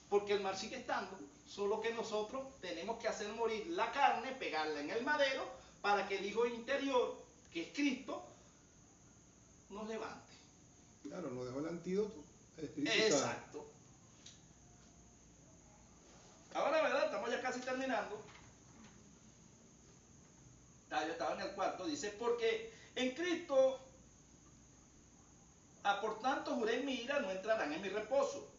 porque el mal sigue estando, solo que nosotros tenemos que hacer morir la carne, pegarla en el madero, para que el Hijo interior, que es Cristo, nos levante. Claro, nos dejó el antídoto, el Espíritu Exacto. Ahora, ¿verdad? Estamos ya casi terminando. Yo estaba en el cuarto, dice, porque en Cristo, por tanto juré en mi ira, no entrarán en mi reposo,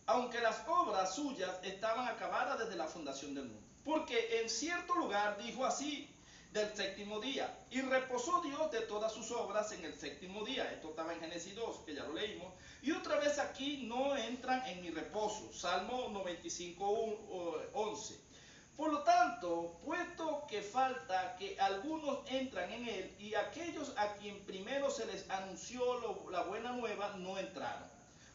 aunque las obras suyas estaban acabadas desde la fundación del mundo. Porque en cierto lugar dijo así del séptimo día, y reposó Dios de todas sus obras en el séptimo día. Esto estaba en Génesis 2, que ya lo leímos. Y otra vez aquí, no entran en mi reposo. Salmo 95, 11. Por lo tanto, puesto que falta que algunos entran en él, y aquellos a quien primero se les anunció la buena nueva no entraron,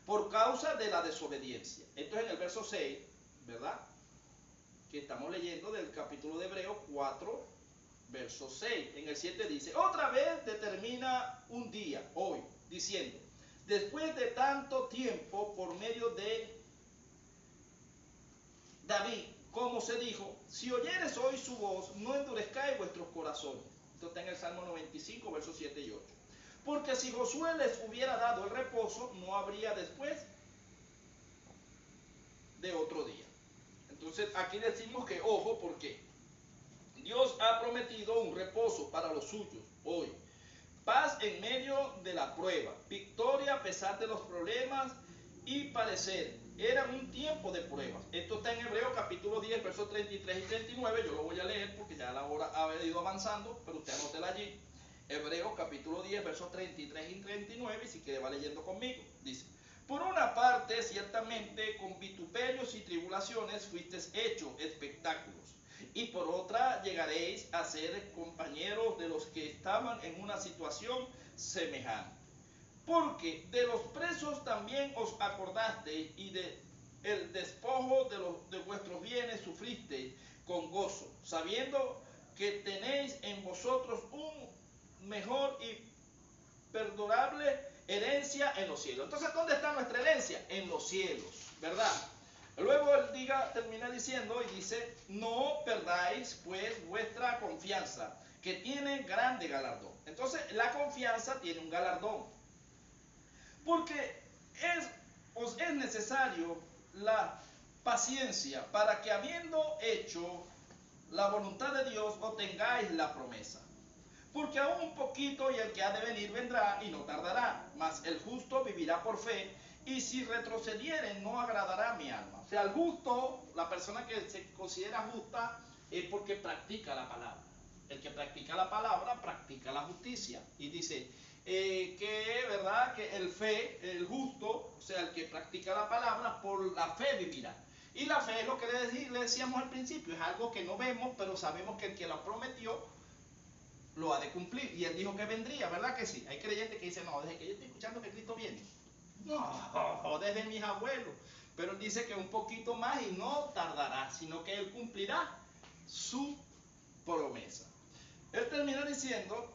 por causa de la desobediencia. Esto es en el verso 6, ¿verdad? Que estamos leyendo del capítulo de Hebreos 4, verso 6. En el 7 dice, otra vez determina un día, hoy, diciendo, después de tanto tiempo, por medio de David, como se dijo, si oyeres hoy su voz, no endurezcáis vuestros corazones. Esto está en el Salmo 95, versos 7 y 8. Porque si Josué les hubiera dado el reposo, no habría después de otro día. Entonces aquí decimos que, ojo, porque Dios ha prometido un reposo para los suyos hoy. Paz en medio de la prueba, victoria a pesar de los problemas y padecer. Era un tiempo de pruebas. Esto está en Hebreos capítulo 10, versos 33 y 39. Yo lo voy a leer porque ya la hora ha ido avanzando, pero usted anótela allí. Hebreos capítulo 10, versos 33 y 39, y si quiere va leyendo conmigo. Dice, por una parte, ciertamente, con vituperios y tribulaciones fuisteis hechos espectáculos, y por otra llegaréis a ser compañeros de los que estaban en una situación semejante. Porque de los presos también os acordasteis, y de el despojo de vuestros bienes sufristeis con gozo, sabiendo que tenéis en vosotros un mejor y perdurable herencia en los cielos. Entonces, ¿dónde está nuestra herencia? En los cielos, ¿verdad? Luego él termina diciendo y dice, no perdáis pues vuestra confianza, que tiene grande galardón. Entonces, la confianza tiene un galardón. Porque os es necesario la paciencia para que, habiendo hecho la voluntad de Dios, obtengáis la promesa. Porque aún un poquito y el que ha de venir vendrá y no tardará, mas el justo vivirá por fe, y si retrocediere no agradará a mi alma. O sea, el justo, la persona que se considera justa, es porque practica la palabra. El que practica la palabra, practica la justicia. Y dice verdad que el justo, o sea, el que practica la palabra, por la fe vivirá. Y la fe es lo que le decíamos al principio, es algo que no vemos, pero sabemos que el que lo prometió lo ha de cumplir. Y él dijo que vendría, ¿verdad que sí? Hay creyentes que dicen, no, desde que yo estoy escuchando que Cristo viene. No, desde mis abuelos. Pero él dice que un poquito más y no tardará, sino que él cumplirá su promesa. Él termina diciendo,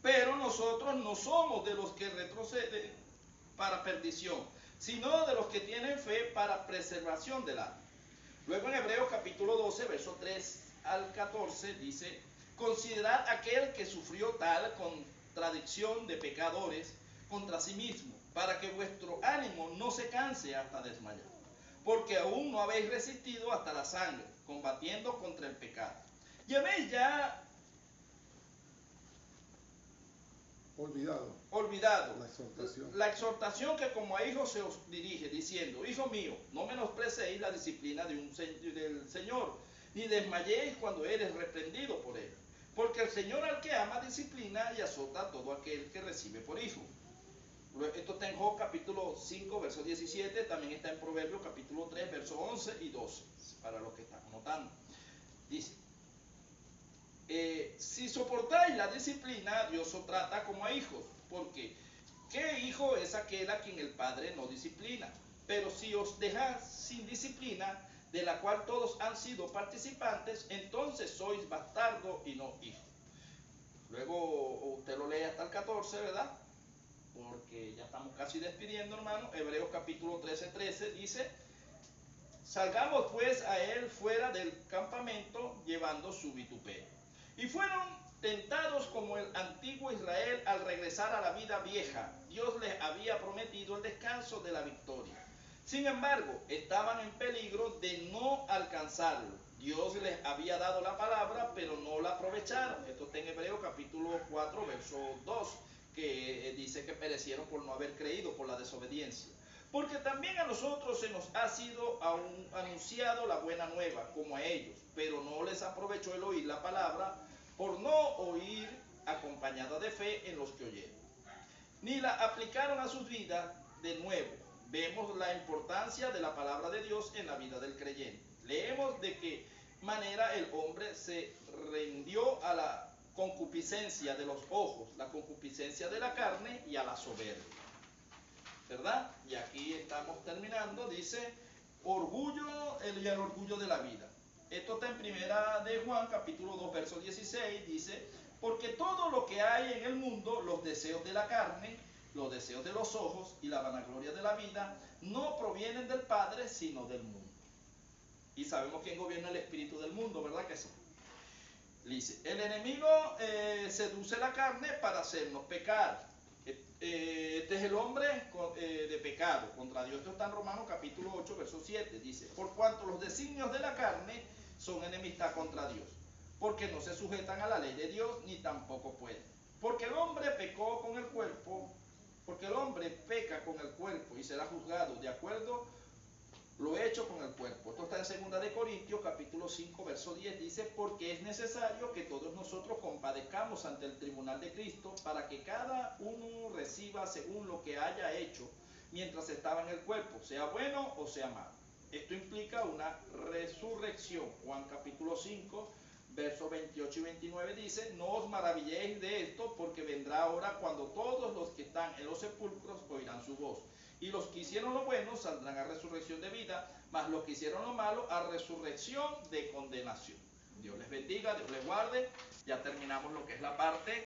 pero nosotros no somos de los que retroceden para perdición, sino de los que tienen fe para preservación del alma. Luego en Hebreos capítulo 12, verso 3 al 14 dice, considerad aquel que sufrió tal contradicción de pecadores contra sí mismo, para que vuestro ánimo no se canse hasta desmayar, porque aún no habéis resistido hasta la sangre, combatiendo contra el pecado. Y habéis ya olvidado. La exhortación. La exhortación que como a hijos se os dirige, diciendo, hijo mío, no menosprecéis la disciplina del Señor, ni desmayéis cuando eres reprendido por él. Porque el Señor al que ama disciplina y azota a todo aquel que recibe por hijo. Esto está en Job capítulo 5, verso 17, también está en Proverbios capítulo 3, verso 11 y 12, para los que están anotando. Dice, si soportáis la disciplina, Dios os trata como a hijos, porque ¿qué hijo es aquel a quien el padre no disciplina? Pero si os dejáis sin disciplina, de la cual todos han sido participantes, entonces sois bastardo y no hijo. Luego usted lo lee hasta el 14, ¿verdad? Porque ya estamos casi despidiendo, hermano. Hebreos capítulo 13 dice, salgamos pues a él fuera del campamento llevando su vituperio. Y fueron tentados como el antiguo Israel al regresar a la vida vieja. Dios les había prometido el descanso de la victoria. Sin embargo, estaban en peligro de no alcanzarlo. Dios les había dado la palabra, pero no la aprovecharon. Esto está en Hebreos capítulo 4, verso 2, que dice que perecieron por no haber creído, por la desobediencia. Porque también a nosotros se nos ha sido anunciado la buena nueva, como a ellos, pero no les aprovechó el oír la palabra, por no oír acompañada de fe en los que oyeron. Ni la aplicaron a sus vidas de nuevo. Vemos la importancia de la palabra de Dios en la vida del creyente. Leemos de qué manera el hombre se rindió a la concupiscencia de los ojos, la concupiscencia de la carne y a la soberbia. ¿Verdad? Y aquí estamos terminando, dice, orgullo y el orgullo de la vida. Esto está en primera de Juan, capítulo 2, verso 16, dice, porque todo lo que hay en el mundo, los deseos de la carne, los deseos de los ojos y la vanagloria de la vida, no provienen del Padre, sino del mundo. Y sabemos quién gobierna el espíritu del mundo, ¿verdad que sí? Dice, el enemigo seduce la carne para hacernos pecar. Este es el hombre de pecado contra Dios. Esto está en Romanos capítulo 8, verso 7. Dice, por cuanto los designios de la carne son enemistad contra Dios, porque no se sujetan a la ley de Dios, ni tampoco pueden. Porque el hombre pecó con el cuerpo, porque el hombre peca con el cuerpo y será juzgado de acuerdo lo hecho con el cuerpo. Esto está en 2 de Corintios capítulo 5 verso 10, dice, porque es necesario que todos nosotros compadezcamos ante el tribunal de Cristo, para que cada uno reciba según lo que haya hecho mientras estaba en el cuerpo, sea bueno o sea malo. Esto implica una resurrección. Juan capítulo 5 versos 28 y 29 dice, no os maravilléis de esto, porque vendrá hora cuando todos los que están en los sepulcros oirán su voz. Y los que hicieron lo bueno saldrán a resurrección de vida, mas los que hicieron lo malo a resurrección de condenación. Dios les bendiga, Dios les guarde. Ya terminamos lo que es la parte